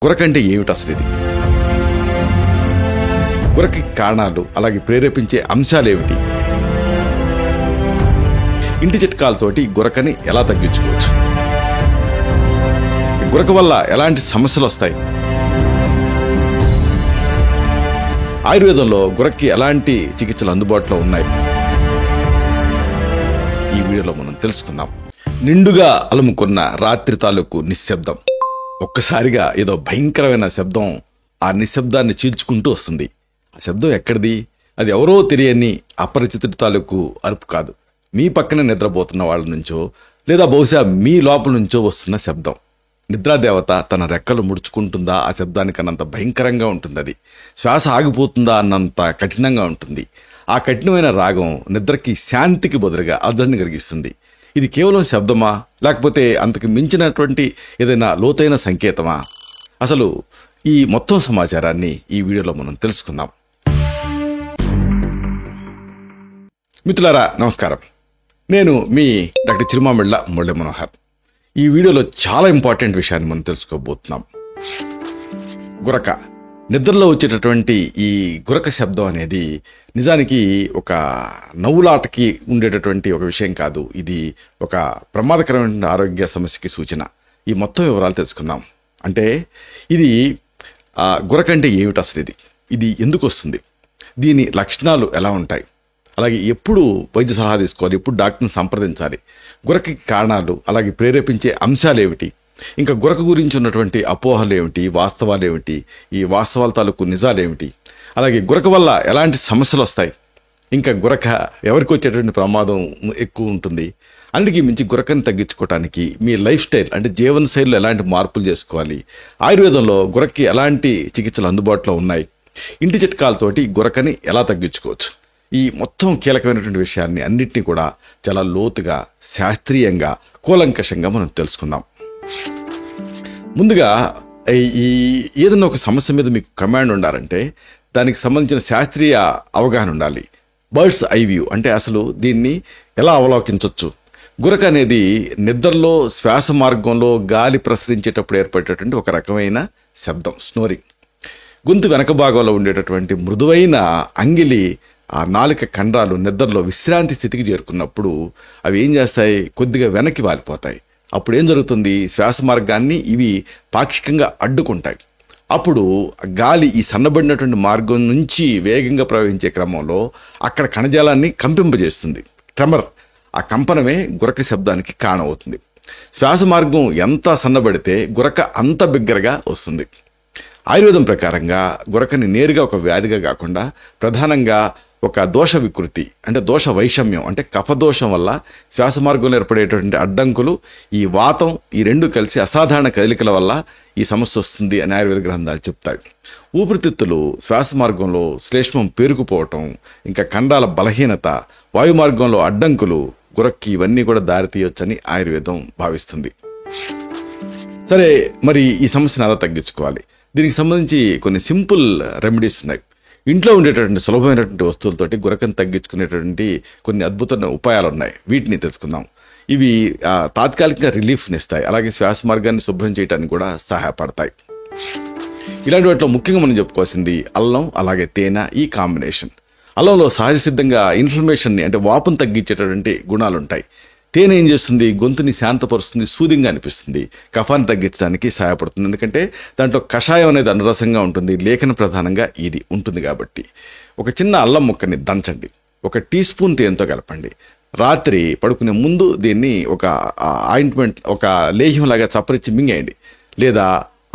గురకంటే ఏమిటి అసలు ఇది? గురకి కారణాలు అలాగే ప్రేరేపించే అంశాలు ఏమిటి? ఇంటి చిట్కాలతోటి గురకని ఎలా తగ్గించుకోవచ్చు? గురక వల్ల ఎలాంటి సమస్యలు వస్తాయి? ఆయుర్వేదంలో గురక్కి ఎలాంటి చికిత్సలు అందుబాటులో ఉన్నాయి? ఈ వీడియోలో మనం తెలుసుకుందాం. నిండుగా అలుముకున్న రాత్రి తాలూకు నిశ్శబ్దం, ఒక్కసారిగా ఏదో భయంకరమైన శబ్దం ఆ నిశ్శబ్దాన్ని చీల్చుకుంటూ వస్తుంది. ఆ శబ్దం ఎక్కడిది? అది ఎవరో తెలియని అపరిచితుడి తాలూకు అరుపు కాదు, మీ పక్కన నిద్రపోతున్న వాళ్ళ నుంచో లేదా బహుశా మీ లోపల నుంచో వస్తున్న శబ్దం. నిద్రాదేవత తన రెక్కలు ముడుచుకుంటుందా ఆ శబ్దానికన్నంత భయంకరంగా ఉంటుంది. అది శ్వాస ఆగిపోతుందా అన్నంత కఠినంగా ఉంటుంది. ఆ కఠినమైన రాగం నిద్రకి శాంతికి బదులుగా అర్ధని కలిగిస్తుంది. ఇది కేవలం శబ్దమా, లేకపోతే అంతకు మించినటువంటి ఏదైనా లోతైన సంకేతమా? అసలు ఈ మొత్తం సమాచారాన్ని ఈ వీడియోలో మనం తెలుసుకుందాం. మిత్రులారా నమస్కారం, నేను మీ డాక్టర్ చిరుమామిళ్ళ మురళీ మనోహర్. ఈ వీడియోలో చాలా ఇంపార్టెంట్ విషయాన్ని మనం తెలుసుకోబోతున్నాం. గురక, నిద్రలో వచ్చేటటువంటి ఈ గురక శబ్దం అనేది నిజానికి ఒక నవ్వులాటకి ఉండేటటువంటి ఒక విషయం కాదు. ఇది ఒక ప్రమాదకరమైన ఆరోగ్య సమస్యకి సూచన. ఈ మొత్తం వివరాలు తెలుసుకుందాం. అంటే ఇది గురక అంటే ఏమిటి అసలు ఇది? ఇది ఎందుకు వస్తుంది? దీని లక్షణాలు ఎలా ఉంటాయి? అలాగే ఎప్పుడు వైద్య సలహా తీసుకోవాలి, ఎప్పుడు డాక్టర్ని సంప్రదించాలి? గురకకి కారణాలు అలాగే ప్రేరేపించే అంశాలు ఏమిటి? ఇంకా గురక గురించి ఉన్నటువంటి అపోహలు ఏమిటి, వాస్తవాలు ఏమిటి, ఈ వాస్తవాల తాలూకు నిజాలు ఏమిటి, అలాగే గురక వల్ల ఎలాంటి సమస్యలు వస్తాయి, ఇంకా గురక ఎవరికి వచ్చేటువంటి ప్రమాదం ఎక్కువ ఉంటుంది, అన్నిటికీ మించి గురకని తగ్గించుకోవడానికి మీ లైఫ్ స్టైల్ అంటే జీవన శైలిలో ఎలాంటి మార్పులు చేసుకోవాలి, ఆయుర్వేదంలో గురక్కి ఎలాంటి చికిత్సలు అందుబాటులో ఉన్నాయి, ఇంటి చిట్కాలతోటి గురకని ఎలా తగ్గించుకోవచ్చు, ఈ మొత్తం కీలకమైనటువంటి విషయాన్ని అన్నిటినీ కూడా చాలా లోతుగా, శాస్త్రీయంగా, కూలంకషంగా మనం తెలుసుకుందాం. ముందుగా ఈ ఏదైనా ఒక సమస్య మీద మీకు కమాండ్ ఉండాలంటే దానికి సంబంధించిన శాస్త్రీయ అవగాహన ఉండాలి. బర్డ్స్ ఐ వ్యూ అంటే అసలు దీన్ని ఎలా అవలోకించవచ్చు? గురక అనేది నిద్రలో శ్వాస మార్గంలో గాలి ప్రసరించేటప్పుడు ఏర్పడేటటువంటి ఒక రకమైన శబ్దం, స్నోరింగ్. గొంతు వెనక భాగంలో ఉండేటటువంటి మృదువైన అంగిలి ఆ నాలుక కండరాలు నిద్రలో విశ్రాంతి స్థితికి చేరుకున్నప్పుడు అవి ఏం చేస్తాయి? కొద్దిగా వెనక్కి వాలిపోతాయి. అప్పుడు ఏం జరుగుతుంది? శ్వాస మార్గాన్ని ఇవి పాక్షికంగా అడ్డుకుంటాయి. అప్పుడు గాలి ఈ సన్నబడినటువంటి మార్గం నుంచి వేగంగా ప్రవహించే క్రమంలో అక్కడ కణజాలాన్ని కంపింపజేస్తుంది. ట్రెమర్, ఆ కంపనమే గురక శబ్దానికి కారణమవుతుంది. శ్వాస మార్గం ఎంత సన్నబడితే గురక అంత బిగ్గరగా వస్తుంది. ఆయుర్వేదం ప్రకారంగా గురకని నేరుగా ఒక వ్యాధిగా కాకుండా ప్రధానంగా ఒక దోష వికృతి అంటే దోష వైషమ్యం అంటే కఫదోషం వల్ల శ్వాస మార్గంలో ఏర్పడేటువంటి అడ్డంకులు, ఈ వాతం, ఈ రెండు కలిసి అసాధారణ కదలికల వల్ల ఈ సమస్య వస్తుంది అని ఆయుర్వేద గ్రంథాలు చెప్తాయి. ఊపిరితిత్తులు, శ్వాస మార్గంలో శ్లేష్మం పేరుకుపోవటం, ఇంకా కండాల బలహీనత, వాయు మార్గంలో అడ్డంకులు గురక్కి ఇవన్నీ కూడా దారితీయొచ్చని ఆయుర్వేదం భావిస్తుంది. సరే, మరి ఈ సమస్యను ఎలా తగ్గించుకోవాలి? దీనికి సంబంధించి కొన్ని సింపుల్ రెమెడీస్ ఉన్నాయి. ఇంట్లో ఉండేటటువంటి సులభమైనటువంటి వస్తువులతోటి గురకను తగ్గించుకునేటువంటి కొన్ని అద్భుతమైన ఉపాయాలు ఉన్నాయి. వీటిని తెలుసుకుందాం. ఇవి తాత్కాలికంగా రిలీఫ్ని ఇస్తాయి, అలాగే శ్వాస మార్గాన్ని శుభ్రం చేయడానికి కూడా సహాయపడతాయి. ఇలాంటి వాటిలో ముఖ్యంగా మనం చెప్పుకోవాల్సింది అల్లం అలాగే తేనె, ఈ కాంబినేషన్. అల్లంలో సహజ సిద్ధంగా ఇన్ఫ్లమేషన్ని అంటే వాపును తగ్గించేటటువంటి గుణాలు ఉంటాయి. తేనె ఏం చేస్తుంది? గొంతుని శాంతపరుస్తుంది, సూదింగా అనిపిస్తుంది, కఫాన్ని తగ్గించడానికి సహాయపడుతుంది. ఎందుకంటే దాంట్లో కషాయం అనేది అనురసంగా ఉంటుంది, లేఖన ప్రధానంగా ఇది ఉంటుంది కాబట్టి. ఒక చిన్న అల్లం ముక్కని దంచండి, 1 టీ స్పూన్ తేనెతో కలపండి. రాత్రి పడుకునే ముందు దీన్ని ఒక ఆయింట్మెంట్, ఒక లేహ్యంలాగా చప్పరించి మింగేయండి. లేదా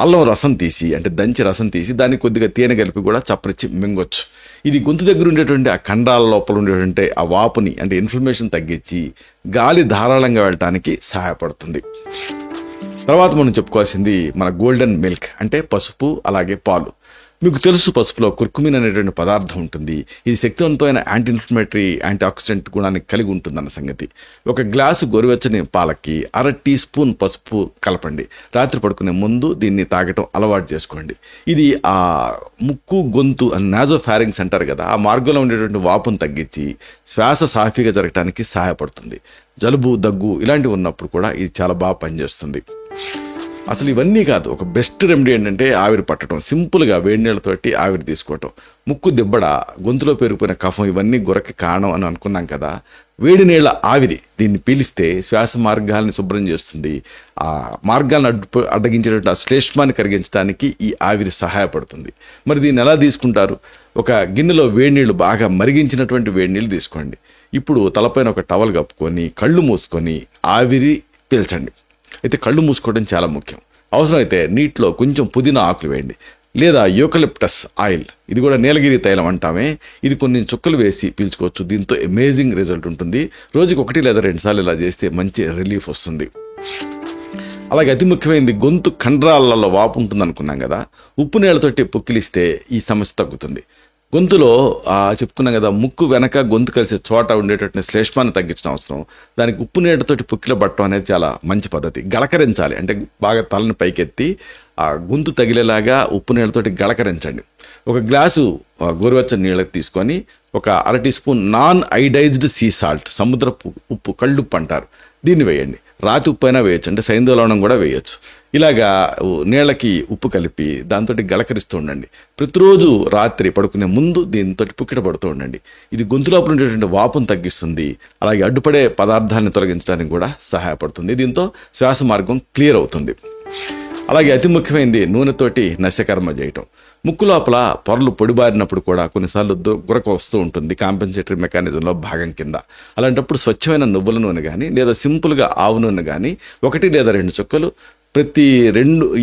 అల్లం రసం తీసి అంటే దంచి రసం తీసి దానికి కొద్దిగా తేనె కలిపి కూడా చప్పరించి మింగొచ్చు. ఇది గొంతు దగ్గర ఉండేటువంటి ఆ కండాల లోపల ఉండేటువంటి ఆ వాపుని అంటే ఇన్ఫ్లమేషన్ తగ్గించి గాలి ధారాళంగా వెళ్ళటానికి సహాయపడుతుంది. తర్వాత మనం చెప్పుకోవాల్సింది మన గోల్డెన్ మిల్క్ అంటే పసుపు అలాగే పాలు. మీకు తెలుసు, పసుపులో కుర్కుమిన్ అనేటువంటి పదార్థం ఉంటుంది. ఇది శక్తివంతమైన యాంటీ ఇన్ఫ్లమేటరీ, యాంటీ ఆక్సిడెంట్ గుణాన్ని కలిగి ఉంటుందన్న సంగతి. 1 గ్లాసు గోరువెచ్చని పాలకి 1/2 టీ స్పూన్ పసుపు కలపండి. రాత్రి పడుకునే ముందు దీన్ని తాగటం అలవాటు చేసుకోండి. ఇది ఆ ముక్కు, గొంతు అని నాజోఫారింగ్స్ అంటారు కదా, ఆ మార్గంలో ఉండేటువంటి వాపును తగ్గించి శ్వాస సాఫీగా జరగటానికి సహాయపడుతుంది. జలుబు, దగ్గు ఇలాంటివి ఉన్నప్పుడు కూడా ఇది చాలా బాగా పనిచేస్తుంది. అసలు ఇవన్నీ కాదు, ఒక బెస్ట్ రెమెడీ ఏంటంటే ఆవిరి పట్టడం. సింపుల్గా వేడి నీళ్ళతోటి ఆవిరి తీసుకోవటం. ముక్కు దిబ్బడ, గొంతులో పెరిగిపోయిన కఫం ఇవన్నీ గురక కారణం అని అనుకున్నాం కదా. వేడి నీళ్ళ ఆవిరి దీన్ని పీలిస్తే శ్వాస మార్గాల్ని శుభ్రం చేస్తుంది. ఆ మార్గాలను అడ్డగించేటువంటి ఆ శ్లేష్మాన్ని కరిగించడానికి ఈ ఆవిరి సహాయపడుతుంది. మరి దీన్ని ఎలా తీసుకుంటారు? ఒక గిన్నెలో వేడి నీళ్ళు, బాగా మరిగించినటువంటి వేడి నీళ్ళు తీసుకోండి. ఇప్పుడు తలపైన ఒక టవల్ కప్పుకొని కళ్ళు మూసుకొని ఆవిరి పీల్చండి. అయితే కళ్ళు మూసుకోవడం చాలా ముఖ్యం. అవసరమైతే నీటిలో కొంచెం పుదీనా ఆకులు వేయండి, లేదా యూకలిప్టస్ ఆయిల్, ఇది కూడా నీలగిరి తైలం అంటామే, ఇది కొన్ని చుక్కలు వేసి పీల్చుకోవచ్చు. దీంతో అమేజింగ్ రిజల్ట్ ఉంటుంది. రోజుకి 1 లేదా 2 సార్లు ఇలా చేస్తే మంచి రిలీఫ్ వస్తుంది. అలాగే అతి ముఖ్యమైనది, గొంతు కండరాలలో వాపు ఉంటుంది అనుకున్నాం కదా. ఉప్పు నీళ్ళతోటి పుక్కిలిస్తే ఈ సమస్య తగ్గుతుంది. గొంతులో చెప్పుకున్నాం కదా, ముక్కు వెనక గొంతు కలిసే చోట ఉండేటటువంటి శ్లేష్మాన్ని తగ్గించడం అవసరం. దానికి ఉప్పు నీళ్ళతోటి పుక్కిల పట్టడం అనేది చాలా మంచి పద్ధతి. గళకరించాలి అంటే బాగా తలని పైకెత్తి ఆ గొంతు తగిలేలాగా ఉప్పు నీళ్ళతోటి గళకరించండి. ఒక గ్లాసు గోరువెచ్చని నీళ్ళకి తీసుకొని ఒక 1/2 teaspoon non iodized sea salt, సముద్రపు ఉప్పు, కళ్ళుప్పు అంటారు, దీన్ని వేయండి. రాతి ఉప్పు అయినా వేయచ్చు, అంటే సైంధవ కూడా వేయచ్చు. ఇలాగా నీళ్ళకి ఉప్పు కలిపి దాంతో గలకరిస్తూ ఉండండి. ప్రతిరోజు రాత్రి పడుకునే ముందు దీంతో పుక్కిట పడుతూ ఉండండి. ఇది గొంతు లోపల ఉండేటువంటి వాపును తగ్గిస్తుంది. అలాగే అడ్డుపడే పదార్థాలను తొలగించడానికి కూడా సహాయపడుతుంది. దీంతో శ్వాస మార్గం క్లియర్ అవుతుంది. అలాగే అతి ముఖ్యమైనది, నూనెతోటి నస్యకర్మ చేయటం. ముక్కు లోపల పొరలు పొడిబారినప్పుడు కూడా కొన్నిసార్లు గురక వస్తూ ఉంటుంది, కాంపెన్సేటరీ మెకానిజంలో భాగం కింద. అలాంటప్పుడు స్వచ్ఛమైన నువ్వుల నూనె కానీ లేదా సింపుల్గా ఆవు నూనె కానీ 1 లేదా 2 చుక్కలు ప్రతి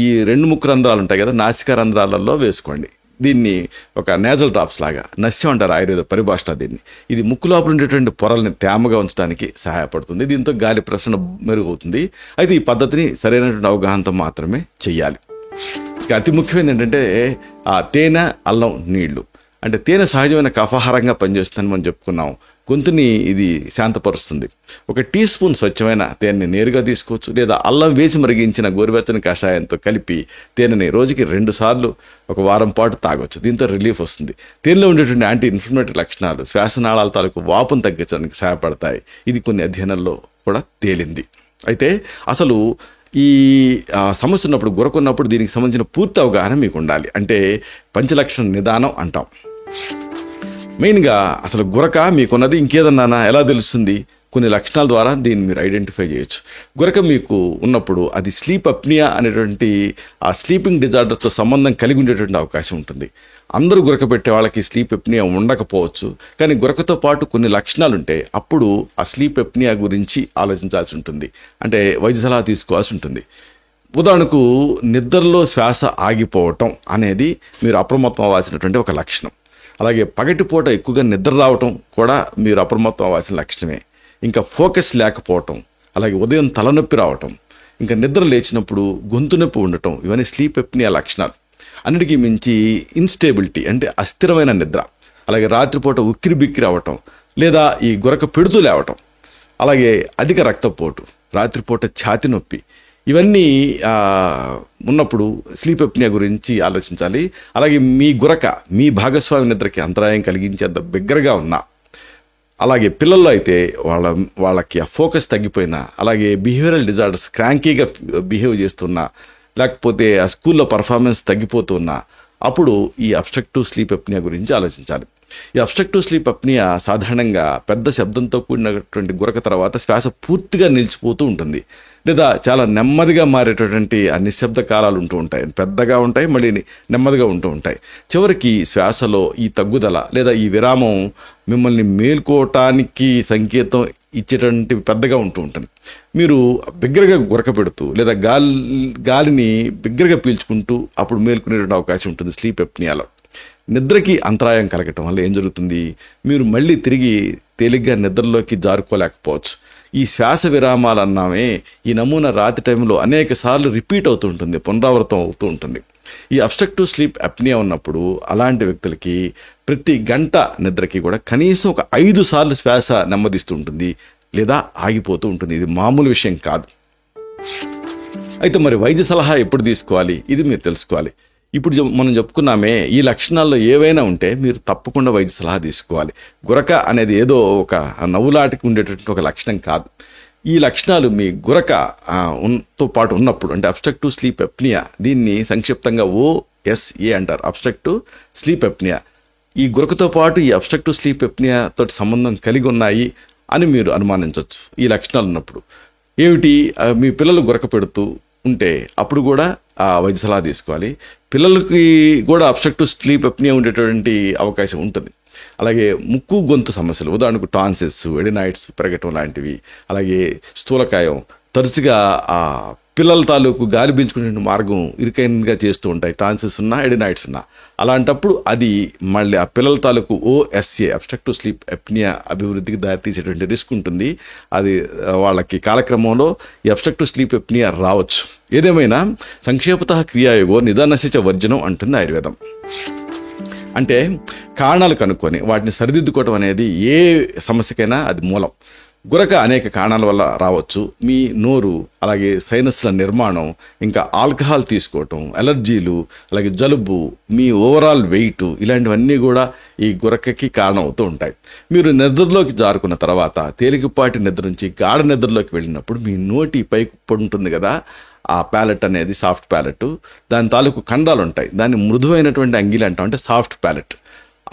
ఈ 2 ముక్కు రంధ్రాలు ఉంటాయి కదా, నాసికా రంధ్రాలలో వేసుకోండి. దీన్ని ఒక నేజల్ డ్రాప్స్ లాగా, నస్యం అంటారు ఆయుర్వేద పరిభాషలో దీన్ని. ఇది ముక్కు లోపల ఉండేటువంటి పొరల్ని తేమగా ఉంచడానికి సహాయపడుతుంది. దీంతో గాలి ప్రసరణ మెరుగవుతుంది. అయితే ఈ పద్ధతిని సరైనటువంటి అవగాహనతో మాత్రమే చెయ్యాలి. ఇక అతి ముఖ్యమైనది ఏంటంటే తేనె, అల్లం నీళ్లు. అంటే తేనె సహజమైన కఫాహారంగా పనిచేస్తుందని మనం చెప్పుకున్నాం. గొంతుని ఇది శాంతపరుస్తుంది. 1 టీ స్పూన్ స్వచ్ఛమైన తేనెని నేరుగా తీసుకోవచ్చు, లేదా అల్లం వేసి మరిగించిన గోరువెచ్చని కషాయంతో కలిపి తేనెని రోజుకి 2 సార్లు 1 వారం పాటు తాగొచ్చు. దీంతో రిలీఫ్ వస్తుంది. తేనెలో ఉండేటువంటి యాంటీ ఇన్ఫ్లమేటరీ లక్షణాలు శ్వాసనాళాల తాలూకు వాపును తగ్గించడానికి సహాయపడతాయి. ఇది కొన్ని అధ్యయనాల్లో కూడా తేలింది. అయితే అసలు ఈ సమస్య ఉన్నప్పుడు, గురకున్నప్పుడు దీనికి సంబంధించిన పూర్తి అవగాహన మీకు ఉండాలి. అంటే పంచలక్షణ నిదానం అంటాం. మెయిన్గా అసలు గురక మీకున్నది ఇంకేదన్నా ఎలా తెలుస్తుంది? కొన్ని లక్షణాల ద్వారా దీన్ని మీరు ఐడెంటిఫై చేయొచ్చు. గురక మీకు ఉన్నప్పుడు అది స్లీప్ అప్నియా అనేటువంటి ఆ స్లీపింగ్ డిజార్డర్తో సంబంధం కలిగి ఉండేటువంటి అవకాశం ఉంటుంది. అందరూ గురక పెట్టే వాళ్ళకి స్లీప్ ఎప్నియా ఉండకపోవచ్చు, కానీ గురకతో పాటు కొన్ని లక్షణాలు ఉంటాయి. అప్పుడు ఆ స్లీప్ ఎప్నియా గురించి ఆలోచించాల్సి ఉంటుంది, అంటే వైద్య సలహా తీసుకోవాల్సి ఉంటుంది. ఉదాహరణకు నిద్రలో శ్వాస ఆగిపోవటం అనేది మీరు అప్రమత్తం అవ్వాల్సినటువంటి ఒక లక్షణం. అలాగే పగటిపూట ఎక్కువగా నిద్ర రావటం కూడా మీరు అప్రమత్తం అవ్వాల్సిన లక్షణమే. ఇంకా ఫోకస్ లేకపోవటం, అలాగే ఉదయం తలనొప్పి రావటం, ఇంకా నిద్ర లేచినప్పుడు గొంతు నొప్పి ఉండటం, ఇవన్నీ స్లీప్ ఎప్నియా లక్షణాలు. అన్నిటికీ మించి ఇన్స్టేబిలిటీ అంటే అస్థిరమైన నిద్ర, అలాగే రాత్రిపూట ఉక్కిరి బిక్కిరి అవ్వటం, లేదా ఈ గురక పెడుతూ లేవటం, అలాగే అధిక రక్తపోటు, రాత్రిపూట ఛాతి నొప్పి, ఇవన్నీ ఉన్నప్పుడు స్లీప్ ఎప్నియా గురించి ఆలోచించాలి. అలాగే మీ గురక మీ భాగస్వామి నిద్రకి అంతరాయం కలిగించేంత బిగ్గరగా ఉన్నా, అలాగే పిల్లల్లో అయితే వాళ్ళకి ఆ ఫోకస్ తగ్గిపోయినా, అలాగే బిహేవియరల్ డిజార్డర్స్, క్రాంకీగా బిహేవ్ చేస్తున్నా, లేకపోతే ఆ స్కూల్లో పర్ఫార్మెన్స్ తగ్గిపోతున్నా, అప్పుడు ఈ అబ్స్ట్రక్టివ్ స్లీప్ ఎప్నియా గురించి ఆలోచించాలి. ఈ అబ్స్ట్రక్టివ్ స్లీప్ అప్నియా సాధారణంగా పెద్ద శబ్దంతో కూడినటువంటి గురక తర్వాత శ్వాస పూర్తిగా నిలిచిపోతూ ఉంటుంది, లేదా చాలా నెమ్మదిగా మారేటటువంటి ఆ నిశ్శబ్ద కాలాలు ఉంటూ ఉంటాయి. పెద్దగా ఉంటాయి, మళ్ళీ నెమ్మదిగా ఉంటూ ఉంటాయి. చివరికి శ్వాసలో ఈ తగ్గుదల లేదా ఈ విరామం మిమ్మల్ని మేల్కోవటానికి సంకేతం ఇచ్చేటువంటి పెద్దగా ఉంటూ ఉంటుంది. మీరు బిగ్గరగా గురక పెడుతూ లేదా గాలిని బిగ్గరగా పీల్చుకుంటూ అప్పుడు మేల్కొనేటువంటి అవకాశం ఉంటుంది. స్లీప్ ఎప్నియాలో నిద్రకి అంతరాయం కలగటం వల్ల ఏం జరుగుతుంది? మీరు మళ్ళీ తిరిగి తేలిగ్గా నిద్రలోకి జారుకోలేకపోవచ్చు. ఈ శ్వాస విరామాలు అన్నామే, ఈ నమూనా రాత్రి టైంలో అనేక సార్లు రిపీట్ అవుతూ ఉంటుంది, పునరావృతం అవుతూ ఉంటుంది. ఈ అబ్స్ట్రక్టివ్ స్లీప్ అప్నియా ఉన్నప్పుడు అలాంటి వ్యక్తులకి ప్రతి గంట నిద్రకి కూడా కనీసం 5 సార్లు శ్వాస నెమ్మదిస్తూ ఉంటుంది లేదా ఆగిపోతూ ఉంటుంది. ఇది మామూలు విషయం కాదు. అయితే మరి వైద్య సలహా ఎప్పుడు తీసుకోవాలి? ఇది మీరు తెలుసుకోవాలి. ఇప్పుడు మనం చెప్పుకున్నామే, ఈ లక్షణాల్లో ఏవైనా ఉంటే మీరు తప్పకుండా వైద్య సలహా తీసుకోవాలి. గురక అనేది ఏదో ఒక నవ్వులాటికి ఉండేటటువంటి ఒక లక్షణం కాదు. ఈ లక్షణాలు మీ గురక తో పాటు ఉన్నప్పుడు, అంటే అబ్స్ట్రక్టివ్ స్లీప్ ఎప్నియా, దీన్ని సంక్షిప్తంగా OSA అంటారు, అబ్స్ట్రక్టివ్ స్లీప్ ఎప్నియా. ఈ గురకతో పాటు ఈ అబ్స్ట్రక్టివ్ స్లీప్ ఎప్నియా తోటి సంబంధం కలిగి ఉన్నాయి అని మీరు అనుమానించవచ్చు ఈ లక్షణాలు ఉన్నప్పుడు. ఏమిటి, మీ పిల్లలు గురక పెడుతూ ఉంటే అప్పుడు కూడా వైద్య సలహా తీసుకోవాలి. పిల్లలకి కూడా అబ్స్ట్రక్టివ్ స్లీప్ ఎప్నియా ఉండేటువంటి అవకాశం ఉంటుంది. అలాగే ముక్కు గొంతు సమస్యలు, ఉదాహరణకు టాన్సిల్స్, ఎడినాయిడ్స్ పెరగటం లాంటివి, అలాగే స్థూలకాయం, తరచుగా పిల్లల తాలూకు గాలి పీల్చుకునే మార్గం ఇరుకైనగా చేస్తూ ఉంటాయి, టాన్సిల్స్ ఉన్నా ఎడినాయిడ్స్ ఉన్నా. అలాంటప్పుడు అది మళ్ళీ ఆ పిల్లల తాలూకు OSA అబ్స్ట్రక్టివ్ స్లీప్ ఎప్నియా అభివృద్ధికి దారితీసేటువంటి రిస్క్ ఉంటుంది. అది వాళ్ళకి కాలక్రమంలో ఈ అబ్స్ట్రక్టివ్ స్లీప్ ఎప్నియా రావచ్చు. ఏదేమైనా సంక్షేపత క్రియాయోగో నిదానశిచ వర్జనం అంటుంది ఆయుర్వేదం. అంటే కారణాలు కనుక్కొని వాటిని సరిదిద్దుకోవటం అనేది ఏ సమస్యకైనా అది మూలం. గురక అనేక కారణాల వల్ల రావచ్చు. మీ నోరు, అలాగే సైనస్ల నిర్మాణం, ఇంకా ఆల్కహాల్ తీసుకోవటం, అలర్జీలు, అలాగే జలుబు, మీ ఓవరాల్ వెయిట్, ఇలాంటివన్నీ కూడా ఈ గురకకి కారణం అవుతూ ఉంటాయి. మీరు నిద్రలోకి జారుకున్న తర్వాత తేలికపాటి నిద్ర నుంచి గాఢ నిద్రలోకి వెళ్ళినప్పుడు మీ నోటి పైకి ఉంటుంది కదా, ఆ ప్యాలెట్ అనేది సాఫ్ట్ ప్యాలెట్, దాని తాలూకు ఖండాలు ఉంటాయి, దాన్ని మృదువైనటువంటి అంగిలి అంటాం, అంటే సాఫ్ట్ ప్యాలెట్.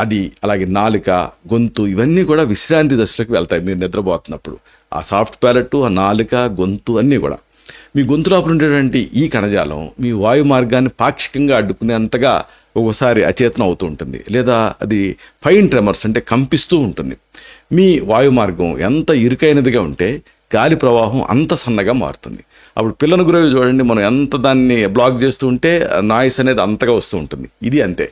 అది అలాగే నాలుక, గొంతు, ఇవన్నీ కూడా విశ్రాంతి దశలోకి వెళ్తాయి మీరు నిద్రపోతున్నప్పుడు. ఆ సాఫ్ట్ ప్యాలెట్, ఆ నాలుక, గొంతు అన్నీ కూడా మీ గొంతు లోపల ఉండేటువంటి ఈ కణజాలం మీ వాయు మార్గాన్ని పాక్షికంగా అడ్డుకునేంతగా ఒక్కోసారి అచేతనం అవుతూ ఉంటుంది, లేదా అది ఫైన్ ట్రెమర్స్ అంటే కంపిస్తూ ఉంటుంది. మీ వాయు మార్గం ఎంత ఇరుకైనదిగా ఉంటే గాలి ప్రవాహం అంత సన్నగా మారుతుంది. అప్పుడు పిల్లని గురవి చూడండి, మనం ఎంత దాన్ని బ్లాక్ చేస్తూ ఉంటే నాయిస్ అనేది అంతగా వస్తూ ఉంటుంది. ఇది అంతే.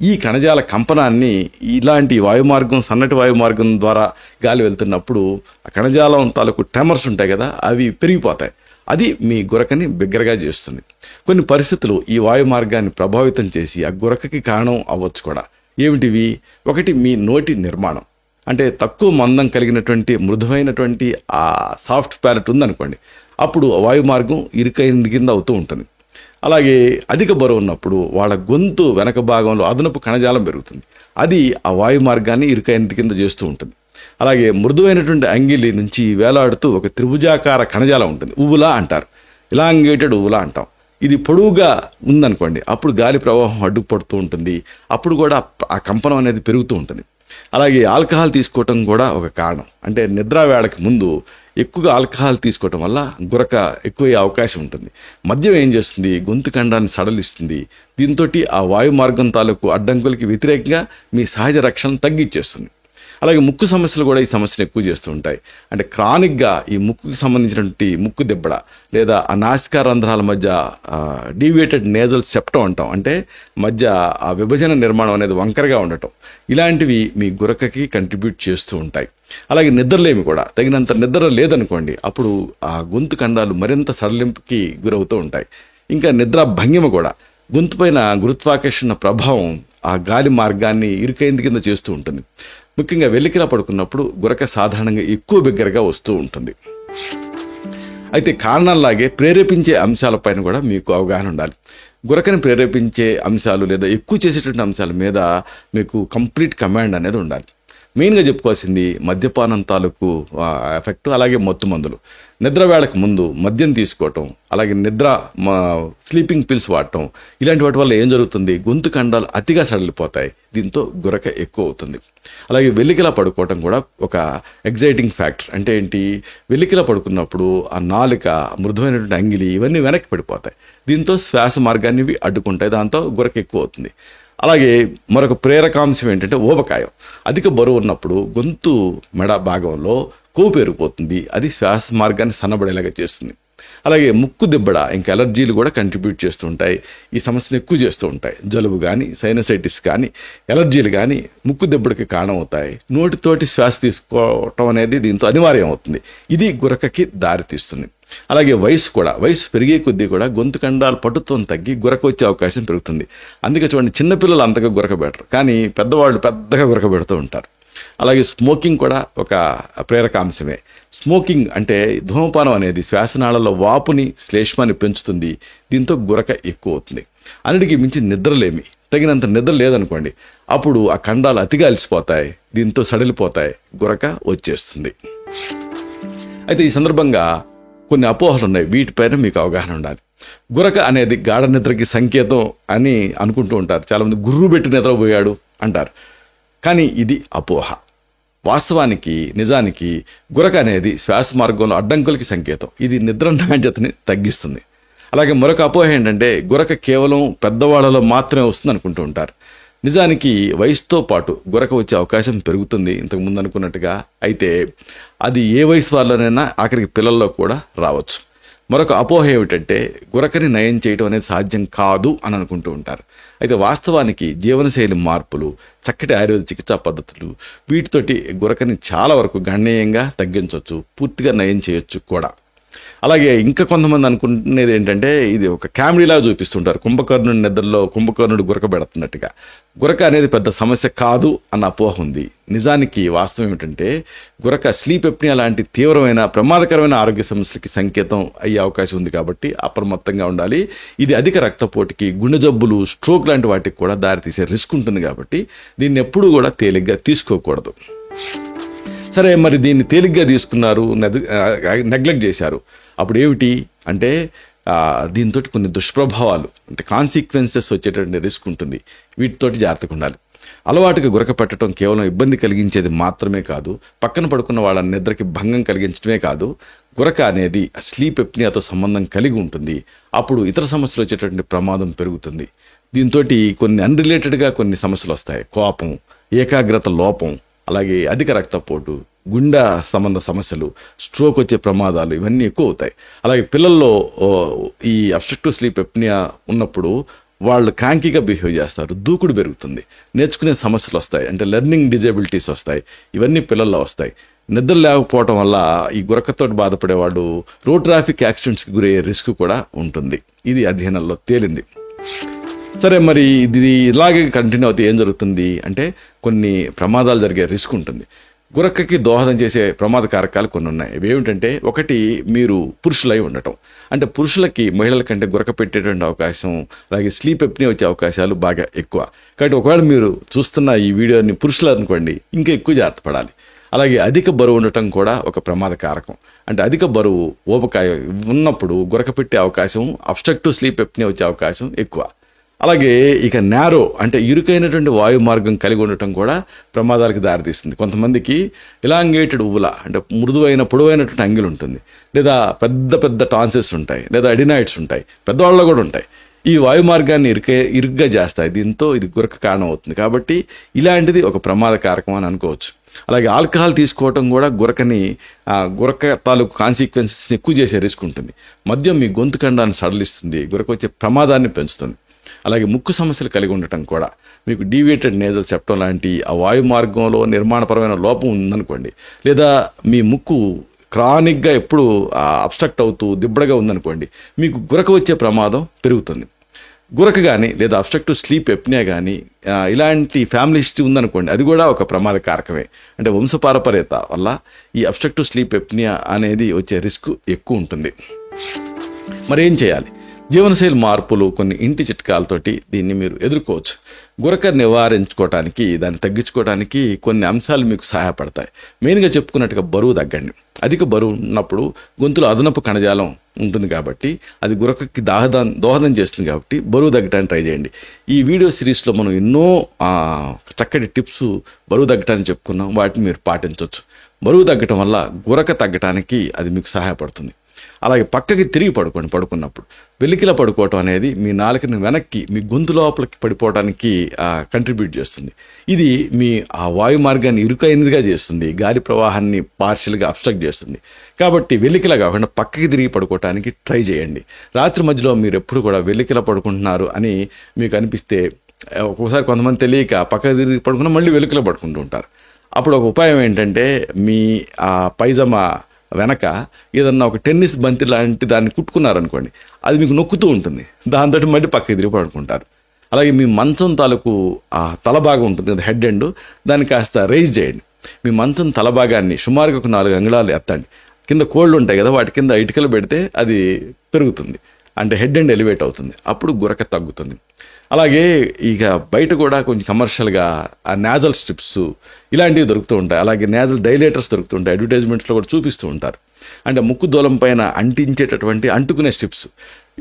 ఈ కణజాల కంపనాన్ని ఇలాంటి వాయుమార్గం, సన్నటి వాయుమార్గం ద్వారా గాలి వెళ్తున్నప్పుడు ఆ కణజాలం తాలూకు ట్రెమర్స్ ఉంటాయి కదా, అవి పెరిగిపోతాయి. అది మీ గురకని బిగ్గరగా చేస్తుంది. కొన్ని పరిస్థితులు ఈ వాయు మార్గాన్ని ప్రభావితం చేసి ఆ గురకకి కారణం అవ్వచ్చు కూడా. ఏమిటివి? ఒకటి, మీ నోటి నిర్మాణం. అంటే తక్కువ మందం కలిగినటువంటి మృదువైనటువంటి ఆ సాఫ్ట్ ప్యాలెట్ ఉందనుకోండి, అప్పుడు వాయు మార్గం ఇరుకైన కింద అవుతూ ఉంటుంది. అలాగే అధిక బరువు ఉన్నప్పుడు వాళ్ళ గొంతు వెనక భాగంలో అదనపు కణజాలం పెరుగుతుంది, అది ఆ వాయు మార్గాన్ని ఇరుకైన కింద చేస్తూ ఉంటుంది. అలాగే మృదువైనటువంటి అంగిలి నుంచి వేలాడుతూ ఒక త్రిభుజాకార కణజాలం ఉంటుంది, ఉవ్వులా అంటారు, ఇలాంగేటెడ్ ఉవ్వులా అంటాం. ఇది పొడవుగా ఉందనుకోండి, అప్పుడు గాలి ప్రవాహం అడ్డుపడుతూ ఉంటుంది, అప్పుడు కూడా ఆ కంపనం అనేది పెరుగుతూ ఉంటుంది. అలాగే ఆల్కహాల్ తీసుకోవటం కూడా ఒక కారణం. అంటే నిద్రా వేళకి ముందు ఎక్కువగా ఆల్కహాల్ తీసుకోవటం వల్ల గురక ఎక్కువయ్యే అవకాశం ఉంటుంది. మద్యం ఏం చేస్తుంది? గొంతు ఖండాన్ని సడలిస్తుంది. దీంతో ఆ వాయు మార్గం తాలూకు అడ్డంకులకి వ్యతిరేకంగా మీ సహజ రక్షణను తగ్గించేస్తుంది. అలాగే ముక్కు సమస్యలు కూడా ఈ సమస్యను ఎక్కువ చేస్తూ ఉంటాయి. అంటే క్రానిక్గా ఈ ముక్కుకి సంబంధించినటువంటి ముక్కు దిబ్బడ, లేదా ఆ నాసికా రంధ్రాల మధ్య డీవియేటెడ్ నేజల్ సెప్టం అంటాం, అంటే మధ్య ఆ విభజన నిర్మాణం అనేది వంకరగా ఉండటం, ఇలాంటివి మీ గురకకి కంట్రిబ్యూట్ చేస్తూ ఉంటాయి. అలాగే నిద్రలేమి కూడా, తగినంత నిద్ర లేదనుకోండి, అప్పుడు ఆ గొంతు ఖండాలు మరింత సడలింపుకి గురవుతూ ఉంటాయి. ఇంకా నిద్ర భంగిమ కూడా, గొంతుపైన గురుత్వాకర్షణ ప్రభావం ఆ గాలి మార్గాన్ని ఇరుకైంది కింద చేస్తూ ఉంటుంది. ముఖ్యంగా వెల్లికిలా పడుకున్నప్పుడు గురక సాధారణంగా ఎక్కువ బిగ్గరగా వస్తూ ఉంటుంది. అయితే కారణాల్లాగే ప్రేరేపించే అంశాలపైన కూడా మీకు అవగాహన ఉండాలి. గురకని ప్రేరేపించే అంశాలు లేదా ఎక్కువ చేసేటువంటి అంశాల మీద మీకు కంప్లీట్ కమాండ్ అనేది ఉండాలి. మెయిన్గా చెప్పుకోవాల్సింది మద్యపానం తాలూకు ఎఫెక్ట్, అలాగే మత్తు మందులు. నిద్ర వేళకు ముందు మద్యం తీసుకోవటం, అలాగే స్లీపింగ్ పిల్స్ వాడటం, ఇలాంటి వాటి వల్ల ఏం జరుగుతుంది? గొంతు ఖండాలు అతిగా సడలిపోతాయి, దీంతో గురక ఎక్కువ అవుతుంది. అలాగే వెల్లికిలా పడుకోవటం కూడా ఒక ఎగ్జైటింగ్ ఫ్యాక్టర్. అంటే ఏంటి? వెల్లికిలా పడుకున్నప్పుడు ఆ నాలుక, మృదువైనటువంటి అంగిలి, ఇవన్నీ వెనక్కి పడిపోతాయి, దీంతో శ్వాస మార్గాన్ని ఇవి అడ్డుకుంటాయి, దాంతో గురక ఎక్కువ అవుతుంది. అలాగే మరొక ప్రేరకాంశం ఏంటంటే ఊబకాయం. అధిక బరువు ఉన్నప్పుడు గొంతు మెడ భాగంలో కొవ్వు పెరిగిపోతుంది, అది శ్వాస మార్గాన్ని సన్నబడేలాగా చేస్తుంది. అలాగే ముక్కు దిబ్బడ, ఇంకా అలర్జీలు కూడా కంట్రిబ్యూట్ చేస్తూ ఉంటాయి, ఈ సమస్యను ఎక్కువ చేస్తూ ఉంటాయి. జలుబు కానీ, సైనసైటిస్ కానీ, ఎలర్జీలు కానీ ముక్కు దిబ్బడికి కారణం అవుతాయి. నోటితోటి శ్వాస తీసుకోవటం అనేది దీంతో అనివార్యం అవుతుంది, ఇది గురకకి దారితీస్తుంది. అలాగే వయసు కూడా, వయసు పెరిగే కొద్దీ కూడా గొంతు ఖండాలు పట్టుత్వం తగ్గి గురక వచ్చే అవకాశం పెరుగుతుంది. అందుకే చూడండి, చిన్నపిల్లలు అంతగా గురక పెట్టరు, కానీ పెద్దవాళ్ళు పెద్దగా గురక పెడుతూ ఉంటారు. అలాగే స్మోకింగ్ కూడా ఒక ప్రేరకాంశమే. స్మోకింగ్ అంటే ధూమపానం అనేది శ్వాసనాళాల వాపుని, శ్లేష్మాన్ని పెంచుతుంది, దీంతో గురక ఎక్కువ అవుతుంది. అన్నిటికీ మించి నిద్రలేమి. తగినంత నిద్ర లేదనుకోండి, అప్పుడు ఆ ఖండాలు అతిగా అలసిపోతాయి, దీంతో సడలిపోతాయి, గురక వచ్చేస్తుంది. అయితే ఈ సందర్భంగా కొన్ని అపోహలు ఉన్నాయి, వీటిపైన మీకు అవగాహన ఉండాలి. గురక అనేది గాఢ నిద్రకి సంకేతం అని అనుకుంటూ ఉంటారు. చాలామంది గుర్రు పెట్టి నిద్రపోయాడు అంటారు, కానీ ఇది అపోహ. వాస్తవానికి నిజానికి గురక అనేది శ్వాస మార్గంలో అడ్డంకులకి సంకేతం. ఇది నిద్ర నాణ్యతని తగ్గిస్తుంది. అలాగే మరొక అపోహ ఏంటంటే గురక కేవలం పెద్దవాళ్ళలో మాత్రమే వస్తుంది అనుకుంటూ ఉంటారు. నిజానికి వయసుతో పాటు గురక వచ్చే అవకాశం పెరుగుతుంది ఇంతకుముందు అనుకున్నట్టుగా. అయితే అది ఏ వయసు వాళ్ళనైనా ఆఖరికి పిల్లల్లో కూడా రావచ్చు. మరొక అపోహ ఏమిటంటే గురకని నయం చేయడం అనేది సాధ్యం కాదు అని అనుకుంటూ ఉంటారు. అయితే వాస్తవానికి జీవనశైలి మార్పులు, చక్కటి ఆయుర్వేద చికిత్సా పద్ధతులు వీటితోటి గురకని చాలా వరకు గణనీయంగా తగ్గించవచ్చు, పూర్తిగా నయం చేయొచ్చు కూడా. అలాగే ఇంకా కొంతమంది అనుకునేది ఏంటంటే ఇది ఒక కామెడీలా చూపిస్తుంటారు, కుంభకర్ణుడి నిద్రలో కుంభకర్ణుడు గురక పెడుతున్నట్టుగా. గురక అనేది పెద్ద సమస్య కాదు అన్న అపోహ ఉంది. నిజానికి వాస్తవం ఏమిటంటే గురక స్లీప్ ఎప్నియా లాంటి తీవ్రమైన ప్రమాదకరమైన ఆరోగ్య సమస్యలకి సంకేతం అయ్యే అవకాశం ఉంది. కాబట్టి అప్రమత్తంగా ఉండాలి. ఇది అధిక రక్తపోటుకి, గుండె జబ్బులు, స్ట్రోక్ లాంటి వాటికి కూడా దారితీసే రిస్క్ ఉంటుంది. కాబట్టి దీన్ని ఎప్పుడూ కూడా తేలిగ్గా తీసుకోకూడదు. సరే, మరి దీన్ని తేలిగ్గా తీసుకున్నారు, నెగ్లెక్ట్ చేశారు. అప్పుడు ఏమిటి అంటే దీంతో కొన్ని దుష్ప్రభావాలు, అంటే కాన్సిక్వెన్సెస్ వచ్చేటటువంటి రిస్క్ ఉంటుంది. వీటితోటి జాగ్రత్తగా ఉండాలి. అలవాటుగా గురక పెట్టడం కేవలం ఇబ్బంది కలిగించేది మాత్రమే కాదు, పక్కన పడుకున్న వాళ్ళ నిద్రకి భంగం కలిగించడమే కాదు, గురక అనేది స్లీప్ ఎప్నియాతో సంబంధం కలిగి ఉంటుంది. అప్పుడు ఇతర సమస్యలు వచ్చేటటువంటి ప్రమాదం పెరుగుతుంది. దీంతో కొన్ని అన్రిలేటెడ్గా కొన్ని సమస్యలు వస్తాయి. కోపం, ఏకాగ్రత లోపం, అలాగే అధిక రక్తపోటు, గుండె సంబంధ సమస్యలు, స్ట్రోక్ వచ్చే ప్రమాదాలు ఇవన్నీ ఎక్కువ అవుతాయి. అలాగే పిల్లల్లో ఈ అబ్స్ట్రక్టివ్ స్లీప్ ఎప్నియా ఉన్నప్పుడు వాళ్ళు క్రాంకీగా బిహేవ్ చేస్తారు, దూకుడు పెరుగుతుంది, నేర్చుకునే సమస్యలు వస్తాయి, అంటే లెర్నింగ్ డిజేబిలిటీస్ వస్తాయి. ఇవన్నీ పిల్లల్లో వస్తాయి. నిద్ర లేకపోవటం వల్ల ఈ గురకతో బాధపడేవాడు రోడ్ ట్రాఫిక్ యాక్సిడెంట్స్కి గురయ్యే రిస్క్ కూడా ఉంటుంది. ఇది అధ్యయనంలో తేలింది. సరే, మరి ఇది ఇలాగే కంటిన్యూ అవుతే ఏం జరుగుతుంది అంటే కొన్ని ప్రమాదాలు జరిగే రిస్క్ ఉంటుంది. గురకకి దోహదం చేసే ప్రమాద కారకాలు కొన్ని ఉన్నాయి. ఇవి ఏమిటంటే, ఒకటి మీరు పురుషులై ఉండటం. అంటే పురుషులకి మహిళల కంటే గురక పెట్టేటువంటి అవకాశం, అలాగే స్లీప్ ఎప్నియా వచ్చే అవకాశాలు బాగా ఎక్కువ. కాబట్టి ఒకవేళ మీరు చూస్తున్న ఈ వీడియోని పురుషులు అనుకోండి, ఇంకా ఎక్కువ జాగ్రత్త పడాలి. అలాగే అధిక బరువు ఉండటం కూడా ఒక ప్రమాద కారకం. అంటే అధిక బరువు, ఊబకాయ ఉన్నప్పుడు గురక పెట్టే అవకాశం, అబ్స్ట్రక్టివ్ స్లీప్ ఎప్నియా వచ్చే అవకాశం ఎక్కువ. అలాగే ఇక నేరో, అంటే ఇరుకైనటువంటి వాయు మార్గం కలిగి ఉండటం కూడా ప్రమాదాలకు దారితీస్తుంది. కొంతమందికి ఇలాంగేటెడ్ ఉవ్వుల, అంటే మృదువైన పొడవైనటువంటి అంగిల్ ఉంటుంది, లేదా పెద్ద పెద్ద టాన్సెస్ ఉంటాయి, లేదా అడినాయిడ్స్ ఉంటాయి, పెద్దవాళ్ళలో కూడా ఉంటాయి. ఈ వాయు మార్గాన్ని ఇరుగ్గా చేస్తాయి. దీంతో ఇది గురక కారణం అవుతుంది. కాబట్టి ఇలాంటిది ఒక ప్రమాద కారకం అని అనుకోవచ్చు. అలాగే ఆల్కహాల్ తీసుకోవటం కూడా గురక తాలూకు కాన్సిక్వెన్సెస్ని ఎక్కువ చేసే రిస్క్ ఉంటుంది. మద్యం మీ గొంతు ఖండాన్ని సడలిస్తుంది, గురక వచ్చే ప్రమాదాన్ని పెంచుతుంది. అలాగే ముక్కు సమస్యలు కలిగి ఉండటం కూడా, మీకు డీవియేటెడ్ నేజల్ సెప్టమ్ లాంటి ఆ వాయు మార్గంలో నిర్మాణపరమైన లోపం ఉందనుకోండి, లేదా మీ ముక్కు క్రానిక్గా ఎప్పుడు అబ్స్ట్రక్ట్ అవుతూ దిబ్బడగా ఉందనుకోండి, మీకు గురక వచ్చే ప్రమాదం పెరుగుతుంది. గురక కానీ లేదా అబ్స్ట్రక్టివ్ స్లీప్ ఎప్నియా కానీ ఇలాంటి ఫ్యామిలీ హిస్టరీ ఉందనుకోండి, అది కూడా ఒక ప్రమాద కారకమే. అంటే వంశపారపర్యత వల్ల ఈ అబ్స్ట్రక్టివ్ స్లీప్ ఎప్నియా అనేది వచ్చే రిస్క్ ఎక్కువ ఉంటుంది. మరి ఏం చేయాలి? జీవనశైలి మార్పులు, కొన్ని ఇంటి చిట్కాలతోటి దీన్ని మీరు ఎదుర్కోవచ్చు. గురక నివారించుకోవటానికి, దాన్ని తగ్గించుకోవడానికి కొన్ని అంశాలు మీకు సహాయపడతాయి. మెయిన్గా చెప్పుకున్నట్టుగా బరువు తగ్గండి. అధిక బరువు ఉన్నప్పుడు గొంతులో అదనపు కణజాలం ఉంటుంది కాబట్టి అది గురకకి దోహదం చేస్తుంది. కాబట్టి బరువు తగ్గడానికి ట్రై చేయండి. ఈ వీడియో సిరీస్లో మనం ఎన్నో చక్కటి టిప్స్ బరువు తగ్గటానికి చెప్పుకున్నాం, వాటిని మీరు పాటించవచ్చు. బరువు తగ్గటం వల్ల గురక తగ్గటానికి అది మీకు సహాయపడుతుంది. అలాగే పక్కకి తిరిగి పడుకున్నప్పుడు వెలికిలా పడుకోవటం అనేది మీ నాలుకని వెనక్కి, మీ గొంతు లోపలికి పడిపోవడానికి కంట్రిబ్యూట్ చేస్తుంది. ఇది మీ ఆ వాయు మార్గాన్ని ఇరుకైనదిగా చేస్తుంది, గాలి ప్రవాహాన్ని పార్షియల్గా అబ్స్ట్రక్ట్ చేస్తుంది. కాబట్టి వెలికిలా కాకుండా పక్కకి తిరిగి పడుకోవటానికి ట్రై చేయండి. రాత్రి మధ్యలో మీరు ఎప్పుడు కూడా వెలికిలా పడుకుంటున్నారు అని మీకు అనిపిస్తే, ఒక్కోసారి కొంతమంది తెలియక పక్కకి తిరిగి పడుకున్నా మళ్ళీ వెలికిలా పడుకుంటూ ఉంటారు. అప్పుడు ఒక ఉపాయం ఏంటంటే, మీ ఆ పైజమా వెనక ఏదన్నా ఒక టెన్నిస్ బంతి లాంటి దాన్ని కుట్టుకున్నారనుకోండి, అది మీకు నొక్కుతూ ఉంటుంది, దాంతో మళ్ళీ పక్కకి తిరిగి పడుకుంటారు. అలాగే మీ మంచం తాలూకు ఆ తలభాగం ఉంటుంది కదా, హెడ్ ఎండ్, దాన్ని కాస్త రైజ్ చేయండి. మీ మంచం తలభాగాన్ని సుమారుగా ఒక 4 అంగుళాలు ఎత్తండి. కింద కోళ్ళు ఉంటాయి కదా, వాటి కింద ఇటుకలు పెడితే అది పెరుగుతుంది, అంటే హెడ్ ఎండ్ ఎలివేట్ అవుతుంది. అప్పుడు గురక తగ్గుతుంది. అలాగే ఇక బయట కూడా కొంచెం కమర్షియల్గా ఆ నేజల్ స్ట్రిప్స్ ఇలాంటివి దొరుకుతూ ఉంటాయి. అలాగే నేజల్ డైలేటర్స్ దొరుకుతూ ఉంటాయి, అడ్వర్టైజ్మెంట్స్లో కూడా చూపిస్తూ ఉంటారు. అంటే ముక్కు దూలం పైన అంటించేటటువంటి అంటుకునే స్ట్రిప్స్.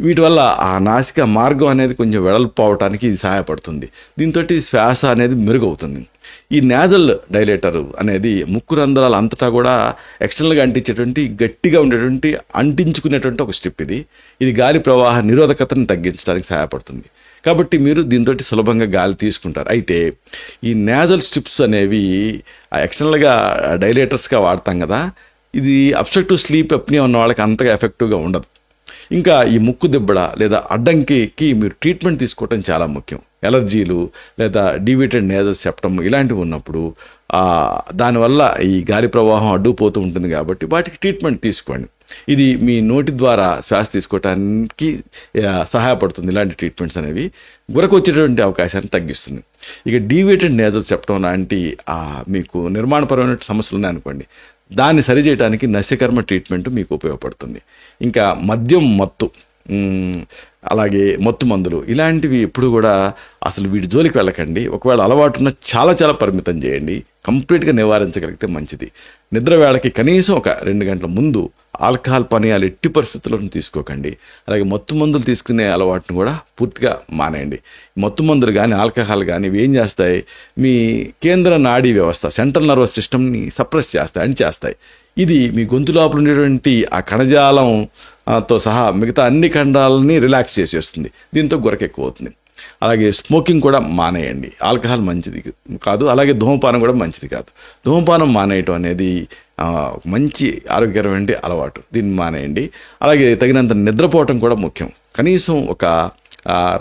వీటి వల్ల ఆ నాసిక మార్గం అనేది కొంచెం వెడల్పు అవడానికి ఇది సహాయపడుతుంది. దీంతో శ్వాస అనేది మెరుగవుతుంది. ఈ నేజల్ డైలేటర్ అనేది ముక్కు రంధ్రాలు అంతటా కూడా ఎక్స్టర్నల్గా అంటించేటువంటి గట్టిగా ఉండేటువంటి అంటించుకునేటువంటి ఒక స్ట్రిప్ ఇది గాలి ప్రవాహ నిరోధకతను తగ్గించడానికి సహాయపడుతుంది. కాబట్టి మీరు దీంతో సులభంగా గాలి తీసుకుంటారు. అయితే ఈ నేజల్ స్ట్రిప్స్ అనేవి ఎక్స్టర్నల్గా డైలేటర్స్గా వాడతాం కదా, ఇది అబ్స్ట్రక్టివ్ స్లీప్ అప్నియా ఉన్న వాళ్ళకి అంతగా ఎఫెక్టివ్గా ఉండదు. ఇంకా ఈ ముక్కు దిబ్బడ లేదా అడ్డంకికి మీరు ట్రీట్మెంట్ తీసుకోవటం చాలా ముఖ్యం. ఎలర్జీలు లేదా డీవియేటెడ్ నేజల్ సెప్టమ్ ఇలాంటివి ఉన్నప్పుడు దానివల్ల ఈ గాలి ప్రవాహం అడ్డుపోతూ ఉంటుంది. కాబట్టి వాటికి ట్రీట్మెంట్ తీసుకోండి. ఇది మీ నోటి ద్వారా శ్వాస తీసుకోవటానికి సహాయపడుతుంది. ఇలాంటి ట్రీట్మెంట్స్ అనేవి గురకు వచ్చేటువంటి అవకాశాన్ని తగ్గిస్తుంది. ఇక డీవియేటెడ్ నేజల్ సెప్టమ్ లాంటి మీకు నిర్మాణపరమైన సమస్యలు ఉన్నాయనుకోండి, దాన్ని సరిచేయడానికి నస్యకర్మ ట్రీట్మెంట్ మీకు ఉపయోగపడుతుంది. ఇంకా మద్యం మత్తు, అలాగే మత్తు మందులు ఇలాంటివి ఎప్పుడు కూడా అసలు వీటి జోలికి వెళ్ళకండి. ఒకవేళ అలవాటున్న చాలా చాలా పరిమితం చేయండి. కంప్లీట్గా నివారించగలిగితే మంచిది. నిద్ర వేళకి కనీసం ఒక 2 గంటల ముందు ఆల్కహాల్ పానీయాలు ఎట్టి పరిస్థితుల్లోనూ తీసుకోకండి. అలాగే మత్తు మందులు తీసుకునే అలవాటును కూడా పూర్తిగా మానేయండి. మత్తు మందులు కానీ ఆల్కహాల్ కానీ ఇవి ఏం చేస్తాయి, మీ కేంద్ర నాడీ వ్యవస్థ సెంట్రల్ నర్వస్ సిస్టమ్ని సప్రెస్ చేస్తాయి, అణిచేస్తాయి. ఇది మీ గొంతు లోపల ఉండేటువంటి ఆ కణజాలంతో సహా మిగతా అన్ని ఖండాలని రిలాక్స్ చేసేస్తుంది. దీంతో గురక ఎక్కువ అవుతుంది. అలాగే స్మోకింగ్ కూడా మానేయండి. ఆల్కహాల్ మంచిది కాదు, అలాగే ధూమపానం కూడా మంచిది కాదు. ధూమపానం మానేయటం అనేది మంచి ఆరోగ్యకరమైన అలవాటు, దీన్ని మానేయండి. అలాగే తగినంత నిద్రపోవటం కూడా ముఖ్యం. కనీసం ఒక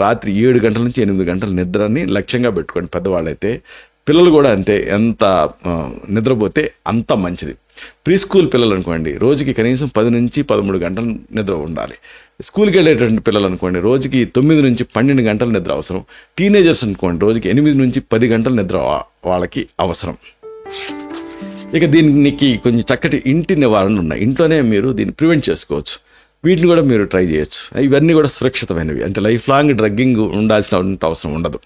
రాత్రి 7 గంటల నుంచి 8 గంటల నిద్రని లక్ష్యంగా పెట్టుకోండి. పెద్దవాళ్ళైతే, పిల్లలు కూడా అంతే. ఎంత నిద్రపోతే అంత మంచిది. ప్రీ స్కూల్ పిల్లలు అనుకోండి, రోజుకి కనీసం 10 నుంచి 13 గంటలు నిద్ర ఉండాలి. స్కూల్కి వెళ్ళేటువంటి పిల్లలు అనుకోండి, రోజుకి 9 నుంచి 12 గంటల నిద్ర అవసరం. టీనేజర్స్ అనుకోండి, రోజుకి 8 నుంచి 10 గంటల నిద్ర వాళ్ళకి అవసరం. ఇక దీనికి కొంచెం చక్కటి ఇంటి నివారణలు ఉన్నాయి. ఇంట్లోనే మీరు దీన్ని ప్రివెంట్ చేసుకోవచ్చు. వీటిని కూడా మీరు ట్రై చేయొచ్చు. ఇవన్నీ కూడా సురక్షితమైనవి, అంటే లైఫ్ లాంగ్ డ్రగ్గింగ్ ఉండాల్సిన అవసరం ఉండదు.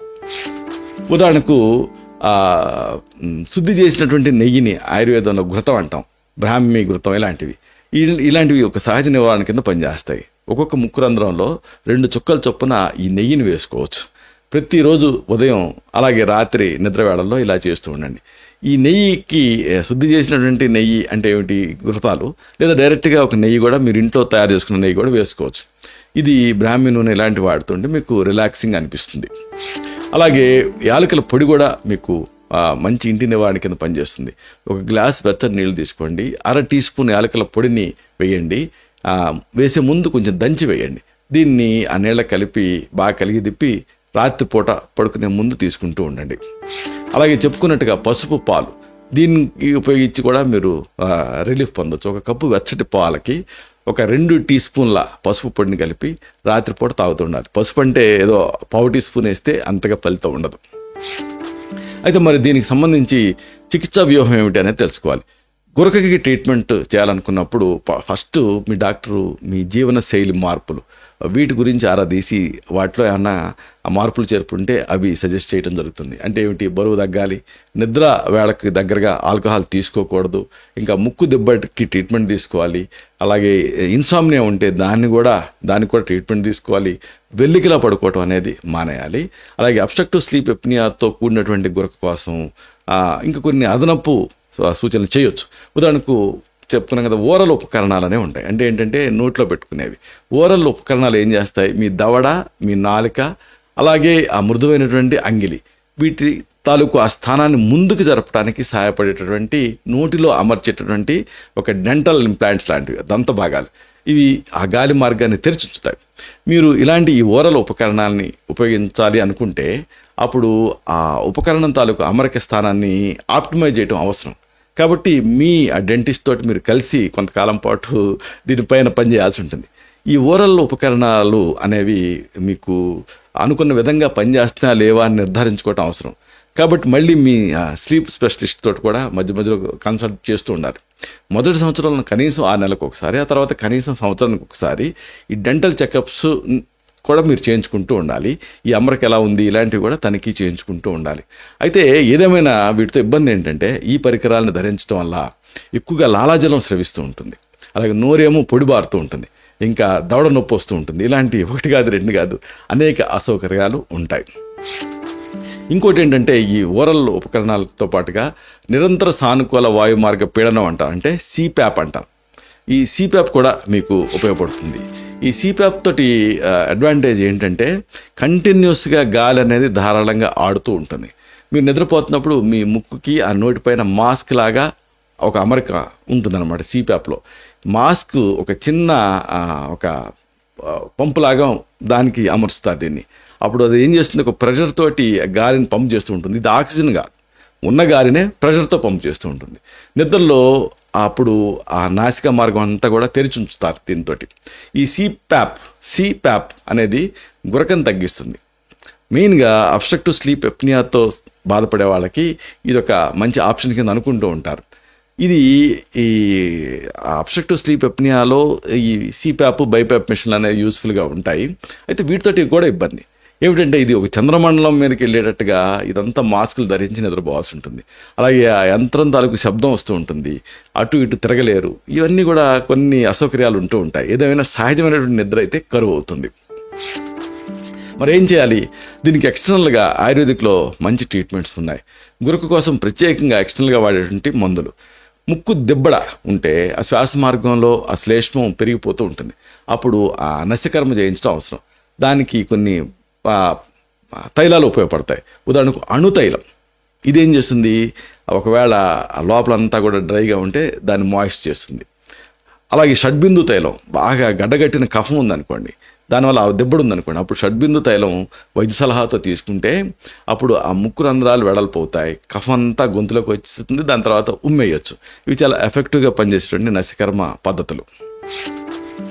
ఉదాహరణకు శుద్ధి చేసినటువంటి నెయ్యిని ఆయుర్వేదంలో ఘృతం అంటాం, బ్రాహ్మీ ఘృతం ఇలాంటివి ఒక సహజ నివారణ కింద పనిచేస్తాయి. ఒక్కొక్క ముక్కు రంధ్రంలో 2 చుక్కల చొప్పున ఈ నెయ్యిని వేసుకోవచ్చు. ప్రతిరోజు ఉదయం అలాగే రాత్రి నిద్ర వేళల్లో ఇలా చేస్తూ ఉండండి. ఈ నెయ్యికి శుద్ధి చేసినటువంటి నెయ్యి అంటే ఏమిటి, ఘృతాలు, లేదా డైరెక్ట్గా ఒక నెయ్యి కూడా మీరు ఇంట్లో తయారు చేసుకున్న నెయ్యి కూడా వేసుకోవచ్చు. ఇది బ్రాహ్మీ నూనె ఇలాంటివి వాడుతుంటే మీకు రిలాక్సింగ్ అనిపిస్తుంది. అలాగే యాలకుల పొడి కూడా మీకు మంచి ఇంటి నివారణ కింద పనిచేస్తుంది. ఒక గ్లాస్ వెచ్చని నీళ్ళు తీసుకోండి, 1/2 టీ స్పూన్ యాలకుల పొడిని వేయండి. వేసే ముందు కొంచెం దంచి వేయండి. దీన్ని ఆ నీళ్ళ కలిపి బాగా కలిగి తిప్పి రాత్రిపూట పడుకునే ముందు తీసుకుంటూ ఉండండి. అలాగే చెప్పుకున్నట్టుగా పసుపు పాలు, దీన్ని ఉపయోగించి కూడా మీరు రిలీఫ్ పొందొచ్చు. ఒక కప్పు వెచ్చటి పాలకి ఒక 2 టీ స్పూన్ల పసుపు పొడిని కలిపి రాత్రిపూట తాగుతుండాలి. పసుపు అంటే ఏదో 1/2 టీ స్పూన్ వేస్తే అంతగా ఫలితం ఉండదు. అయితే మరి దీనికి సంబంధించి చికిత్సా వ్యూహం ఏమిటి అనేది తెలుసుకోవాలి. గురకకి ట్రీట్మెంట్ చేయాలనుకున్నప్పుడు ఫస్ట్ మీ డాక్టరు మీ జీవన శైలి మార్పులు వీటి గురించి ఆరా తీసి వాటిలో ఏమన్నా మార్పులు చేర్పుంటే అవి సజెస్ట్ చేయడం జరుగుతుంది. అంటే ఏమిటి, బరువు తగ్గాలి, నిద్ర వేళకి దగ్గరగా ఆల్కహాల్ తీసుకోకూడదు, ఇంకా ముక్కు దెబ్బకి ట్రీట్మెంట్ తీసుకోవాలి, అలాగే ఇన్సామ్నియా ఉంటే దానికి కూడా ట్రీట్మెంట్ తీసుకోవాలి, వెల్లికిలా పడుకోవటం అనేది మానేయాలి. అలాగే అబ్స్ట్రక్టివ్ స్లీప్ ఎప్నియాతో కూడినటువంటి గురక కోసం ఇంకా కొన్ని అదనపు సూచనలు చేయొచ్చు. ఉదాహరణకు చెప్తున్నాం కదా, ఓరల్ ఉపకరణాలనే ఉంటాయి. అంటే ఏంటంటే నోట్లో పెట్టుకునేవి. ఓరల్ ఉపకరణాలు ఏం చేస్తాయి, మీ దవడ, మీ నాలుక, అలాగే ఆ మృదువైనటువంటి అంగిలి, వీటి తాలూకు ఆ స్థానాన్ని ముందుకు జరపడానికి సహాయపడేటటువంటి నోటిలో అమర్చేటటువంటి ఒక డెంటల్ ఇంప్లాంట్స్ లాంటివి దంత భాగాలు, ఇవి ఆ గాలి మార్గాన్ని తెరిచుంచుతాయి. మీరు ఇలాంటి ఈ ఓరల్ ఉపకరణాలని ఉపయోగించాలి అనుకుంటే అప్పుడు ఆ ఉపకరణం తాలూకు అమరిక స్థానాన్ని ఆప్టిమైజ్ చేయడం అవసరం. కాబట్టి మీ ఆ డెంటిస్ట్ తోటి మీరు కలిసి కొంతకాలం పాటు దీనిపైన పనిచేయాల్సి ఉంటుంది. ఈ ఓరల్ ఉపకరణాలు అనేవి మీకు అనుకున్న విధంగా పనిచేస్తున్నా లేవా అని నిర్ధారించుకోవటం అవసరం. కాబట్టి మళ్ళీ మీ స్లీప్ స్పెషలిస్ట్ తోటి కూడా మధ్య మధ్యలో కన్సల్ట్ చేస్తూ ఉండాలి. మొదటి సంవత్సరంలో కనీసం 6 నెలలకు ఒకసారి, ఆ తర్వాత కనీసం సంవత్సరానికి ఒకసారి ఈ డెంటల్ చెకప్స్ కూడా మీరు చేయించుకుంటూ ఉండాలి. ఈ అమరిక ఎలా ఉంది ఇలాంటివి కూడా తనిఖీ చేయించుకుంటూ ఉండాలి. అయితే ఏదేమైనా వీటితో ఇబ్బంది ఏంటంటే ఈ పరికరాలను ధరించడం వల్ల ఎక్కువగా లాలాజలం స్రవిస్తూ ఉంటుంది, అలాగే నోరేమో పొడిబారుతూ ఉంటుంది, ఇంకా దవడ నొప్పి వస్తూ ఉంటుంది. ఇలాంటి ఒకటి కాదు రెండు కాదు అనేక అసౌకర్యాలు ఉంటాయి. ఇంకోటి ఏంటంటే ఈ ఓరల్ ఉపకరణాలతో పాటుగా నిరంతర సానుకూల వాయు మార్గ పీడనం అంటారు, అంటే సిప్యాప్ అంటారు. ఈ సిప్యాప్ కూడా మీకు ఉపయోగపడుతుంది. ఈ సిప్యాప్ తోటి అడ్వాంటేజ్ ఏంటంటే కంటిన్యూస్గా గాలి అనేది ధారాళంగా ఆడుతూ ఉంటుంది. మీరు నిద్రపోతున్నప్పుడు మీ ముక్కుకి ఆ నోటిపైన మాస్క్ లాగా ఒక అమరిక ఉంటుందన్నమాట. సిప్యాప్లో మాస్క్ ఒక చిన్న ఒక పంపులాగా దానికి అమరుస్తారు దీన్ని. అప్పుడు అది ఏం చేస్తుంది, ఒక ప్రెషర్ తోటి గాలిని పంప్ చేస్తూ ఉంటుంది. ఇది ఆక్సిజన్ కాదు, ఉన్న గాలినే ప్రెషర్తో పంప్ చేస్తూ ఉంటుంది. నిద్రలో అప్పుడు ఆ నాసికా మార్గం అంతా కూడా తెరిచి ఉంచుతారు దీంతో. ఈ సిప్యాప్ అనేది గురకను తగ్గిస్తుంది. మెయిన్గా అబ్స్ట్రక్టివ్ స్లీప్ ఎప్నియాతో బాధపడే వాళ్ళకి ఇది ఒక మంచి ఆప్షన్ కింద అనుకుంటూ ఉంటారు. ఇది ఈ అబ్స్ట్రక్టివ్ స్లీప్ ఎప్నియాలో ఈ సిప్యాప్ బైప్యాప్ మిషన్లు అనేవి యూస్ఫుల్గా ఉంటాయి. అయితే వీటితోటి కూడా ఇబ్బంది ఏమిటంటే ఇది ఒక చంద్రమండలం మీదకి వెళ్ళేటట్టుగా ఇదంతా మాస్కులు ధరించి నిద్రపోవాల్సి ఉంటుంది. అలాగే ఆ యంత్రం తాలూకు శబ్దం వస్తూ ఉంటుంది, అటు ఇటు తిరగలేరు. ఇవన్నీ కూడా కొన్ని అసౌకర్యాలు ఉంటూ ఉంటాయి. ఏదైనా సహజమైనటువంటి నిద్ర అయితే కరువు అవుతుంది. మరి ఏం చేయాలి? దీనికి ఎక్స్టర్నల్గా ఆయుర్వేదిక్లో మంచి ట్రీట్మెంట్స్ ఉన్నాయి. గురక కోసం ప్రత్యేకంగా ఎక్స్టర్నల్గా వాడేటువంటి మందులు. ముక్కు దిబ్బడ ఉంటే ఆ శ్వాస మార్గంలో ఆ శ్లేష్మం పెరిగిపోతూ ఉంటుంది. అప్పుడు ఆ నస్యకర్మ చేయించడం అవసరం. దానికి కొన్ని తైలాలు ఉపయోగపడతాయి. ఉదాహరణకు అణుతైలం. ఇదేం చేస్తుంది, ఒకవేళ లోపలంతా కూడా డ్రైగా ఉంటే దాన్ని మాయిస్ట్ చేస్తుంది. అలాగే షడ్బిందు తైలం, బాగా గడ్డగట్టిన కఫం ఉందనుకోండి, దానివల్ల ఆ దెబ్బడు ఉందనుకోండి, అప్పుడు షడ్బిందు తైలం వైద్య సలహాతో తీసుకుంటే అప్పుడు ఆ ముక్కు రంధ్రాలు వెడల్పోతాయి, కఫం అంతా గొంతులోకి వచ్చేస్తుంది, దాని తర్వాత ఉమ్మేయచ్చు. ఇవి చాలా ఎఫెక్టివ్గా పనిచేసేటువంటి నస్యకర్మ పద్ధతులు.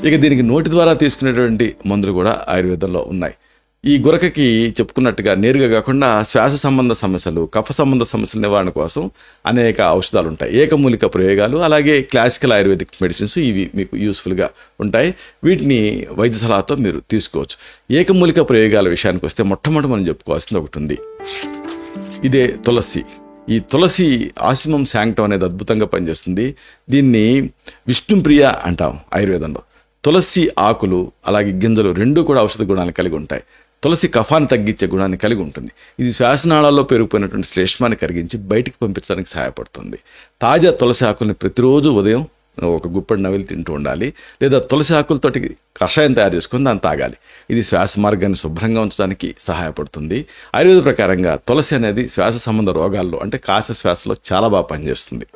ఇక దీనికి నోటి ద్వారా తీసుకునేటువంటి మందులు కూడా ఆయుర్వేదంలో ఉన్నాయి. ఈ గురకకి చెప్పుకున్నట్టుగా నేరుగా కాకుండా శ్వాస సంబంధ సమస్యలు, కఫ సంబంధ సమస్యల నివారణ కోసం అనేక ఔషధాలు ఉంటాయి. ఏకమూలిక ప్రయోగాలు, అలాగే క్లాసికల్ ఆయుర్వేదిక్ మెడిసిన్స్ ఇవి మీకు యూస్ఫుల్గా ఉంటాయి. వీటిని వైద్య సలహాతో మీరు తీసుకోవచ్చు. ఏకమూలిక ప్రయోగాల విషయానికి వస్తే మొట్టమొదటి మనం చెప్పుకోవాల్సింది ఒకటి ఉంది. ఇదే తులసి. ఈ తులసి ఆసిమం శాంక్టం అనేది అద్భుతంగా పనిచేస్తుంది. దీన్ని విష్ణుప్రియ అంటాం ఆయుర్వేదంలో. తులసి ఆకులు అలాగే గింజలు రెండూ కూడా ఔషధ గుణాలను కలిగి ఉంటాయి. తులసి కఫాన్ని తగ్గించే గుణాన్ని కలిగి ఉంటుంది. ఇది శ్వాసనాళాల్లో పెరిగిపోయినటువంటి శ్లేష్మాన్ని కరిగించి బయటికి పంపించడానికి సహాయపడుతుంది. తాజా తులసి ఆకుల్ని ప్రతిరోజు ఉదయం ఒక గుప్పెడు నవిలి తింటూ ఉండాలి, లేదా తులసి ఆకులతోటి కషాయం తయారు చేసుకొని దాన్ని తాగాలి. ఇది శ్వాస మార్గాన్ని శుభ్రంగా ఉంచడానికి సహాయపడుతుంది. ఆయుర్వేద ప్రకారంగా తులసి అనేది శ్వాస సంబంధ రోగాల్లో అంటే కాశ శ్వాసలో చాలా బాగా పనిచేస్తుంది.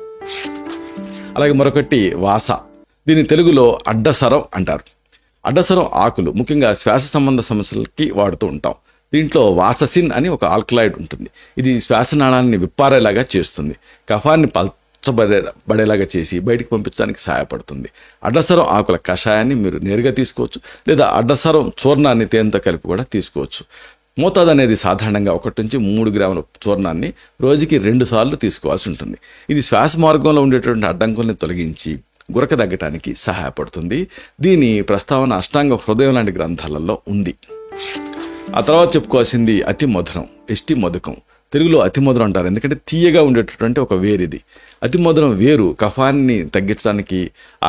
అలాగే మరొకటి వాస. దీన్ని తెలుగులో అడ్డసరం అంటారు. అడ్డసరం ఆకులు ముఖ్యంగా శ్వాస సంబంధ సమస్యలకి వాడుతూ ఉంటాం. దీంట్లో వాససిన్ అని ఒక ఆల్కలాయిడ్ ఉంటుంది. ఇది శ్వాసనాళాన్ని విప్పారేలాగా చేస్తుంది, కఫాన్ని పలచబడేలాగా చేసి బయటికి పంపించడానికి సహాయపడుతుంది. అడ్డసరం ఆకుల కషాయాన్ని మీరు నేరుగా తీసుకోవచ్చు, లేదా అడ్డసరం చూర్ణాన్ని తేనెతో కలిపి కూడా తీసుకోవచ్చు. మోతాదు అనేది సాధారణంగా 1 నుంచి 3 గ్రాముల చూర్ణాన్ని రోజుకి 2 సార్లు తీసుకోవాల్సి ఉంటుంది. ఇది శ్వాస మార్గంలో ఉండేటువంటి అడ్డంకుల్ని తొలగించి గురక తగ్గటానికి సహాయపడుతుంది. దీని ప్రస్తావన అష్టాంగ హృదయం లాంటి గ్రంథాలలో ఉంది. ఆ తర్వాత చెప్పుకోవాల్సింది అతి మధురం, ఎస్టి మధుకం. తెలుగులో అతి మధురం అంటారు, ఎందుకంటే తీయగా ఉండేటటువంటి ఒక వేరిది. అతి మధురం వేరు కఫాన్ని తగ్గించడానికి,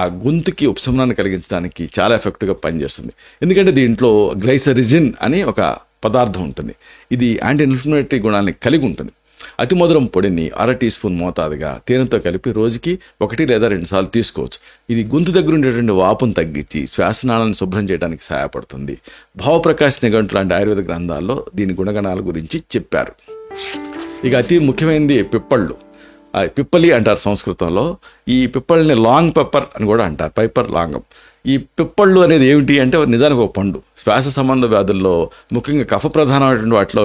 ఆ గొంతుకి ఉపశమనాన్ని కలిగించడానికి చాలా ఎఫెక్టివ్గా పనిచేస్తుంది. ఎందుకంటే దీంట్లో గ్లైసరిజిన్ అని ఒక పదార్థం ఉంటుంది. ఇది యాంటీ ఇన్ఫ్లమేటరీ గుణాన్ని కలిగి ఉంటుంది. అతి మధురం పొడిని 1/2 టీ స్పూన్ మోతాదుగా తేనెతో కలిపి రోజుకి 1 లేదా 2 సార్లు తీసుకోవచ్చు. ఇది గొంతు దగ్గర ఉండేటువంటి వాపును తగ్గించి శ్వాసనాళాలను శుభ్రం చేయడానికి సహాయపడుతుంది. భావప్రకాశ్ నిఘంటు లాంటి ఆయుర్వేద గ్రంథాల్లో దీని గుణగణాల గురించి చెప్పారు. ఇక అతి ముఖ్యమైనది పిప్పళ్ళు. పిప్పలి అంటారు సంస్కృతంలో. ఈ పిప్పల్ని లాంగ్ పెప్పర్ అని కూడా అంటారు, పైపర్ లాంగం. ఈ పిప్పళ్ళు అనేది ఏమిటి అంటే నిజానికి ఒక పండు. శ్వాస సంబంధ వ్యాధుల్లో ముఖ్యంగా కఫ ప్రధానమైనటువంటి వాటిలో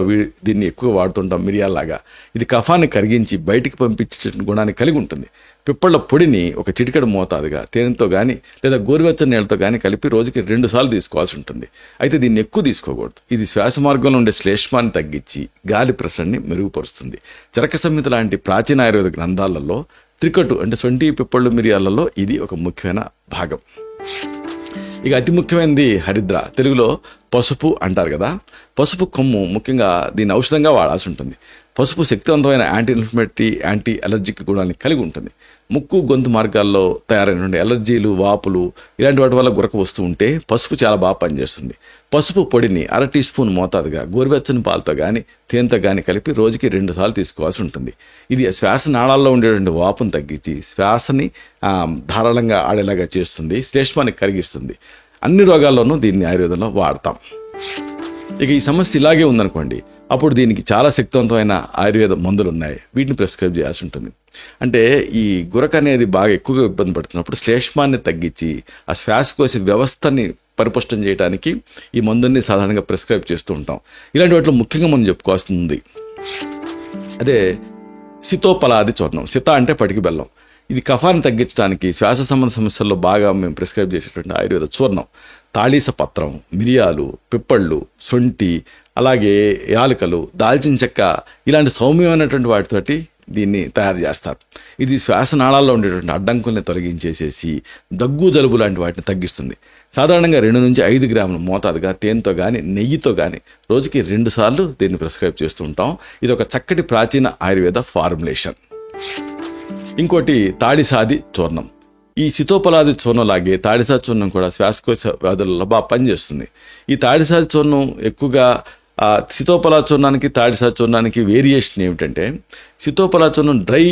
దీన్ని ఎక్కువ వాడుతుంటాం, మిరియాల్లాగా. ఇది కఫాన్ని కరిగించి బయటికి పంపించే గుణాన్ని కలిగి ఉంటుంది. పిప్పళ్ళ పొడిని ఒక చిటికెడు మోతాదుగా తేనెతో కానీ లేదా గోరువెచ్చని నీళ్ళతో కానీ కలిపి రోజుకి 2 సార్లు తీసుకోవాల్సి ఉంటుంది. అయితే దీన్ని ఎక్కువ తీసుకోకూడదు. ఇది శ్వాస మార్గంలో ఉండే శ్లేష్మాన్ని తగ్గించి గాలి ప్రసరణని మెరుగుపరుస్తుంది. చరక సంహిత లాంటి ప్రాచీన ఆయుర్వేద గ్రంథాలలో త్రికటు అంటే 20 పిప్పళ్ళు మిరియాలలో ఇది ఒక ముఖ్యమైన భాగం. ఇక అతి ముఖ్యమైనది హరిద్ర. తెలుగులో పసుపు అంటారు కదా. పసుపు కొమ్ము ముఖ్యంగా దీన్ని ఔషధంగా వాడాల్సి ఉంటుంది. పసుపు శక్తివంతమైన యాంటీ ఇన్ఫ్లమేటరీ, యాంటీ అలర్జిక్ గుణాన్ని కలిగి ఉంటుంది. ముక్కు, గొంతు మార్గాల్లో తయారైనటువంటి అలర్జీలు, వాపులు ఇలాంటి వాటి వల్ల గురక వస్తూ ఉంటే పసుపు చాలా బాగా పనిచేస్తుంది. పసుపు పొడిని 1/2 టీ స్పూన్ మోతాదుగా గోరువెచ్చని పాలతో కానీ తేనెతో కానీ కలిపి రోజుకి 2 సార్లు తీసుకోవాల్సి ఉంటుంది. ఇది శ్వాస నాళాల్లో ఉండేటువంటి వాపును తగ్గించి శ్వాసని ధారాళంగా ఆడేలాగా చేస్తుంది, శ్లేష్మాన్ని కరిగిస్తుంది. అన్ని రోగాల్లోనూ దీన్ని ఆయుర్వేదంలో వాడతాం. ఇక ఈ సమస్య ఇలాగే ఉందనుకోండి, అప్పుడు దీనికి చాలా శక్తివంతమైన ఆయుర్వేద మందులు ఉన్నాయి, వీటిని ప్రిస్క్రైబ్ చేయాల్సి ఉంటుంది. అంటే ఈ గురక అనేది బాగా ఎక్కువగా ఇబ్బంది పడుతున్నప్పుడు శ్లేష్మాన్ని తగ్గించి ఆ శ్వాసకోశ వ్యవస్థని పరిపుష్టం చేయడానికి ఈ మందుని సాధారణంగా ప్రిస్క్రైబ్ చేస్తూ ఉంటాం. ఇలాంటి వాటిలో ముఖ్యంగా మనం చెప్పుకోవాల్సింది అదే సితోపలాది చూర్ణం. సిత అంటే పటికి బెల్లం. ఇది కఫాన్ని తగ్గించడానికి, శ్వాస సంబంధ సమస్యల్లో బాగా మేము ప్రిస్క్రైబ్ చేసేటువంటి ఆయుర్వేద చూర్ణం. తాళీస పత్రం, మిరియాలు, పిప్పళ్ళు, శొంఠి, అలాగే యాలకులు, దాల్చిన చెక్క ఇలాంటి సౌమ్యమైనటువంటి వాటితోటి దీన్ని తయారు చేస్తారు. ఇది శ్వాసనాళాల్లో ఉండేటువంటి అడ్డంకుల్ని తొలగించేసేసి దగ్గు, జలుబు లాంటి వాటిని తగ్గిస్తుంది. సాధారణంగా 2 నుంచి 5 గ్రాముల మోతాదుగా తేనెతో కానీ నెయ్యితో కానీ రోజుకి 2 సార్లు దీన్ని ప్రిస్క్రైబ్ చేస్తూ ఉంటాం. ఇది ఒక చక్కటి ప్రాచీన ఆయుర్వేద ఫార్ములేషన్. ఇంకోటి తాడిసాది చూర్ణం. ఈ సితోపలాది చూర్ణంలాగే తాడిసాది చూర్ణం కూడా శ్వాసకోశ వ్యాధులలో బాగా పనిచేస్తుంది. ఈ తాడిసాది చూర్ణం ఎక్కువగా సితోపలాది చూర్ణానికి, తాడిసాది చూర్ణానికి వేరియేషన్ ఏమిటంటే, సితోపలాది చూర్ణం డ్రై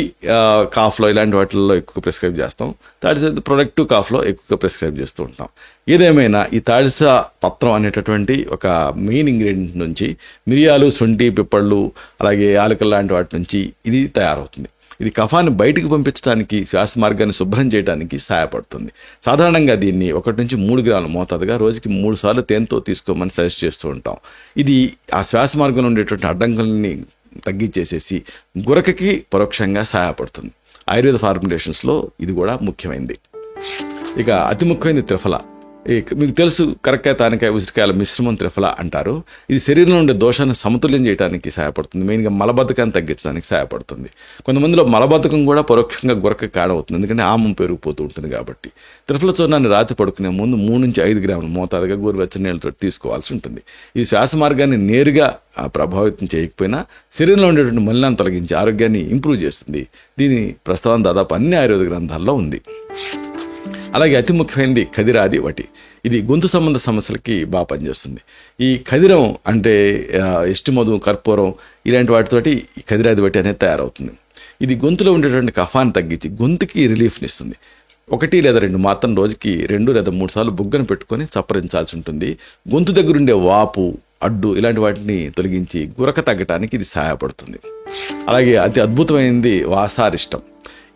కాఫ్లో ఇలాంటి వాటిల్లో ఎక్కువ ప్రిస్క్రైబ్ చేస్తాం. తాడిసాది ప్రొడక్టివ్ కాఫ్లో ఎక్కువగా ప్రిస్క్రైబ్ చేస్తూ ఉంటాం. ఏదేమైనా ఈ తాడిస పత్రం అనేటటువంటి ఒక మెయిన్ ఇంగ్రీడియంట్ నుంచి మిరియాలు, శొంఠి, పిప్పళ్ళు, అలాగే యాలకులు లాంటి వాటి నుంచి ఇది తయారవుతుంది. ఇది కఫాన్ని బయటికి పంపించడానికి, శ్వాస మార్గాన్ని శుభ్రం చేయడానికి సహాయపడుతుంది. సాధారణంగా దీన్ని 1 నుంచి 3 గ్రాముల మోతాదుగా రోజుకి 3 సార్లు తేనెతో తీసుకోమని సజెస్ట్ చేస్తూ ఉంటాం. ఇది ఆ శ్వాస మార్గంలో ఉండేటువంటి అడ్డంకుల్ని తగ్గించేసేసి గురకకి పరోక్షంగా సహాయపడుతుంది. ఆయుర్వేద ఫార్ములేషన్స్లో ఇది కూడా ముఖ్యమైనది. ఇక అతి ముఖ్యమైనది త్రిఫల. మీకు తెలుసు, కరక్కాయ, తానికాయ, ఉసిరికాయల మిశ్రమం త్రిఫల అంటారు. ఇది శరీరంలో ఉండే దోషాన్ని సమతుల్యం చేయడానికి సహాయపడుతుంది. మెయిన్గా మలబద్ధకాన్ని తగ్గించడానికి సహాయపడుతుంది. కొంతమందిలో మలబద్ధకం కూడా పరోక్షంగా గురక కారణమవుతుంది, ఎందుకంటే ఆమం పెరిగిపోతూ ఉంటుంది కాబట్టి. త్రిఫల చూర్ణాన్ని రాత్రి పడుకునే ముందు 3 నుంచి 5 గ్రాముల మోతాదుగా గోరువెచ్చని నీళ్ళతో తీసుకోవాల్సి ఉంటుంది. ఇది శ్వాస మార్గాన్ని నేరుగా ప్రభావితం చేయకపోయినా శరీరంలో ఉండేటువంటి మలినాన్ని తొలగించి ఆరోగ్యాన్ని ఇంప్రూవ్ చేస్తుంది. దీని ప్రస్తావన దాదాపు అన్ని ఆయుర్వేద గ్రంథాల్లో ఉంది. అలాగే అతి ముఖ్యమైనది ఖదిరాది వటి. ఇది గొంతు సంబంధ సమస్యలకి బాగా పనిచేస్తుంది. ఈ ఖదిరం అంటే ఇష్టిమధు, కర్పూరం ఇలాంటి వాటితోటి ఈ ఖదిరాది వటి అనేది తయారవుతుంది. ఇది గొంతులో ఉండేటువంటి కఫాన్ని తగ్గించి గొంతుకి రిలీఫ్ని ఇస్తుంది. 1 లేదా 2 మాత్రం రోజుకి 2 లేదా 3 సార్లు బుగ్గను పెట్టుకొని చప్పరించాల్సి ఉంటుంది. గొంతు దగ్గర ఉండే వాపు, అడ్డు ఇలాంటి వాటిని తొలగించి గురక తగ్గడానికి ఇది సహాయపడుతుంది. అలాగే అతి అద్భుతమైనది వాసారిష్టం.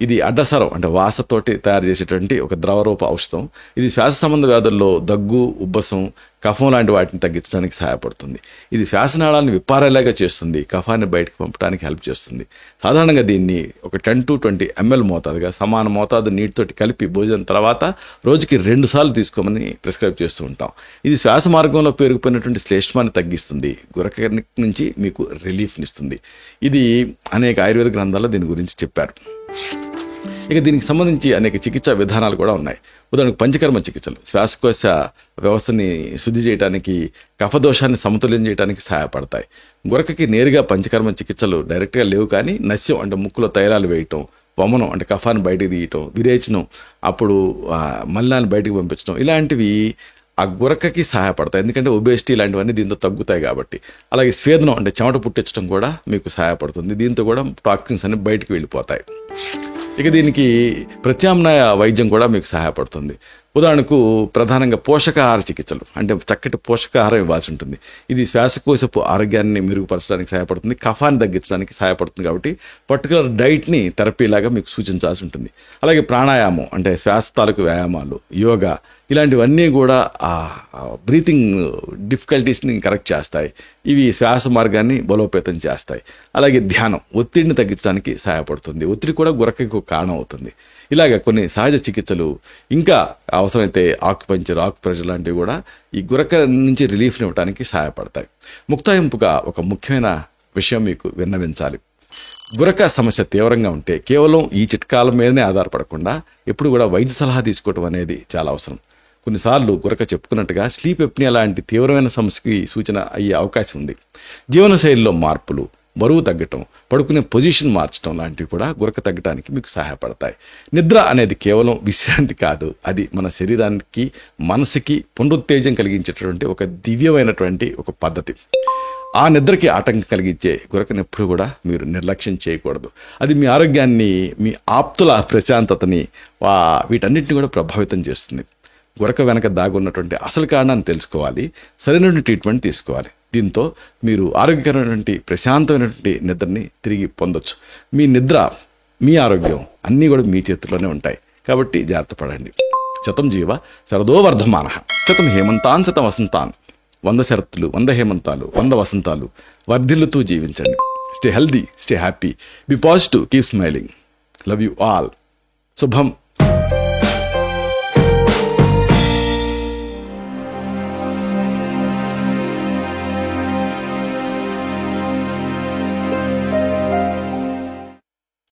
ఇది అడ్డసరం అంటే వాసతోటి తయారు చేసేటువంటి ఒక ద్రవరూప ఔషధం. ఇది శ్వాస సంబంధ వ్యాధుల్లో దగ్గు, ఉబ్బసం, కఫం లాంటి వాటిని తగ్గించడానికి సహాయపడుతుంది. ఇది శ్వాసనాళాన్ని విప్పారేలాగా చేస్తుంది, కఫాన్ని బయటకు పంపడానికి హెల్ప్ చేస్తుంది. సాధారణంగా దీన్ని ఒక 10 to 20 ml మోతాదుగా సమాన మోతాదు నీటితోటి కలిపి భోజనం తర్వాత రోజుకి 2 సార్లు తీసుకోమని ప్రిస్క్రైబ్ చేస్తూ ఉంటాం. ఇది శ్వాస మార్గంలో పేరుకుపోయినటువంటి శ్లేష్మాన్ని తగ్గిస్తుంది, గురక నుంచి మీకు రిలీఫ్ని ఇస్తుంది. ఇది అనేక ఆయుర్వేద గ్రంథాల్లో దీని గురించి చెప్పారు. ఇక దీనికి సంబంధించి అనేక చికిత్సా విధానాలు కూడా ఉన్నాయి. ఉదాహరణకు పంచకర్మ చికిత్సలు శ్వాసకోశ వ్యవస్థని శుద్ధి చేయడానికి, కఫదోషాన్ని సమతుల్యం చేయడానికి సహాయపడతాయి. గురకకి నేరుగా పంచకర్మ చికిత్సలు డైరెక్ట్గా లేవు, కానీ నస్యం అంటే ముక్కులో తైలాలు వేయటం, వమనం అంటే కఫాన్ని బయటికి తీయటం, విరేచనం అప్పుడు మలినాన్ని బయటికి పంపించడం ఇలాంటివి ఆ గురకకి సహాయపడతాయి. ఎందుకంటే ఒబేసిటీ ఇలాంటివన్నీ దీంతో తగ్గుతాయి కాబట్టి. అలాగే స్వేదనం అంటే చెమట పుట్టించడం కూడా మీకు సహాయపడుతుంది. దీంతో కూడా టాక్సిన్స్ అన్ని బయటికి వెళ్ళిపోతాయి. ఇక దీనికి ప్రత్యామ్నాయ వైద్యం కూడా మీకు సహాయపడుతుంది. ఉదాహరణకు ప్రధానంగా పోషకాహార చికిత్సలు అంటే చక్కటి పోషకాహారం ఇవ్వాల్సి ఉంటుంది. ఇది శ్వాసకోశపు ఆరోగ్యాన్ని మెరుగుపరచడానికి సహాయపడుతుంది, కఫాన్ని తగ్గించడానికి సహాయపడుతుంది. కాబట్టి పర్టికులర్ డైట్ని థెరపీలాగా మీకు సూచించాల్సి ఉంటుంది. అలాగే ప్రాణాయామం అంటే శ్వాస తాలూకు వ్యాయామాలు, యోగా ఇలాంటివన్నీ కూడా ఆ బ్రీతింగ్ డిఫికల్టీస్ని కరెక్ట్ చేస్తాయి. ఇవి శ్వాస మార్గాన్ని బలోపేతం చేస్తాయి. అలాగే ధ్యానం ఒత్తిడిని తగ్గించడానికి సహాయపడుతుంది. ఒత్తిడి కూడా గురకకు కారణం అవుతుంది. ఇలాగ కొన్ని సహజ చికిత్సలు, ఇంకా అవసరమైతే ఆకుపంచర్, ఆకుప్రెషర్ లాంటివి కూడా ఈ గురక నుంచి రిలీఫ్ని ఇవ్వడానికి సహాయపడతాయి. ముక్తాయింపుగా ఒక ముఖ్యమైన విషయం మీకు విన్నవించాలి. గురక సమస్య తీవ్రంగా ఉంటే కేవలం ఈ చిట్కాల మీదనే ఆధారపడకుండా ఎప్పుడు కూడా వైద్య సలహా తీసుకోవడం అనేది చాలా అవసరం. కొన్నిసార్లు గురక చెప్పుకున్నట్టుగా స్లీప్ ఎప్నియా లాంటి తీవ్రమైన సమస్యకి సూచన అయ్యే అవకాశం ఉంది. జీవనశైలిలో మార్పులు, బరువు తగ్గటం, పడుకునే పొజిషన్ మార్చడం లాంటివి కూడా గురక తగ్గడానికి మీకు సహాయపడతాయి. నిద్ర అనేది కేవలం విశ్రాంతి కాదు, అది మన శరీరానికి, మనసుకి పునరుత్తేజం కలిగించేటటువంటి ఒక దివ్యమైనటువంటి ఒక పద్ధతి. ఆ నిద్రకి ఆటంకం కలిగించే గురకను ఎప్పుడు కూడా మీరు నిర్లక్ష్యం చేయకూడదు. అది మీ ఆరోగ్యాన్ని, మీ ఆప్తుల ప్రశాంతతని, వీటన్నిటిని కూడా ప్రభావితం చేస్తుంది. గురక వెనక దాగున్నటువంటి అసలు కారణాన్ని తెలుసుకోవాలి, సరైనటువంటి ట్రీట్మెంట్ తీసుకోవాలి. దీంతో మీరు ఆరోగ్యకరమైనటువంటి ప్రశాంతమైనటువంటి నిద్రని తిరిగి పొందొచ్చు. మీ నిద్ర, మీ ఆరోగ్యం అన్నీ కూడా మీ చేతుల్లోనే ఉంటాయి. కాబట్టి జాగ్రత్త పడండి. శతం జీవ శరదో వర్ధమానః, శతం హేమంతాన్ శతం వసంతాన్. 100 శరత్తులు, 100 హేమంతాలు, 100 వసంతాలు వర్ధిల్లుతూ జీవించండి. Stay healthy, stay happy, be positive, keep smiling. Love you all. శుభం.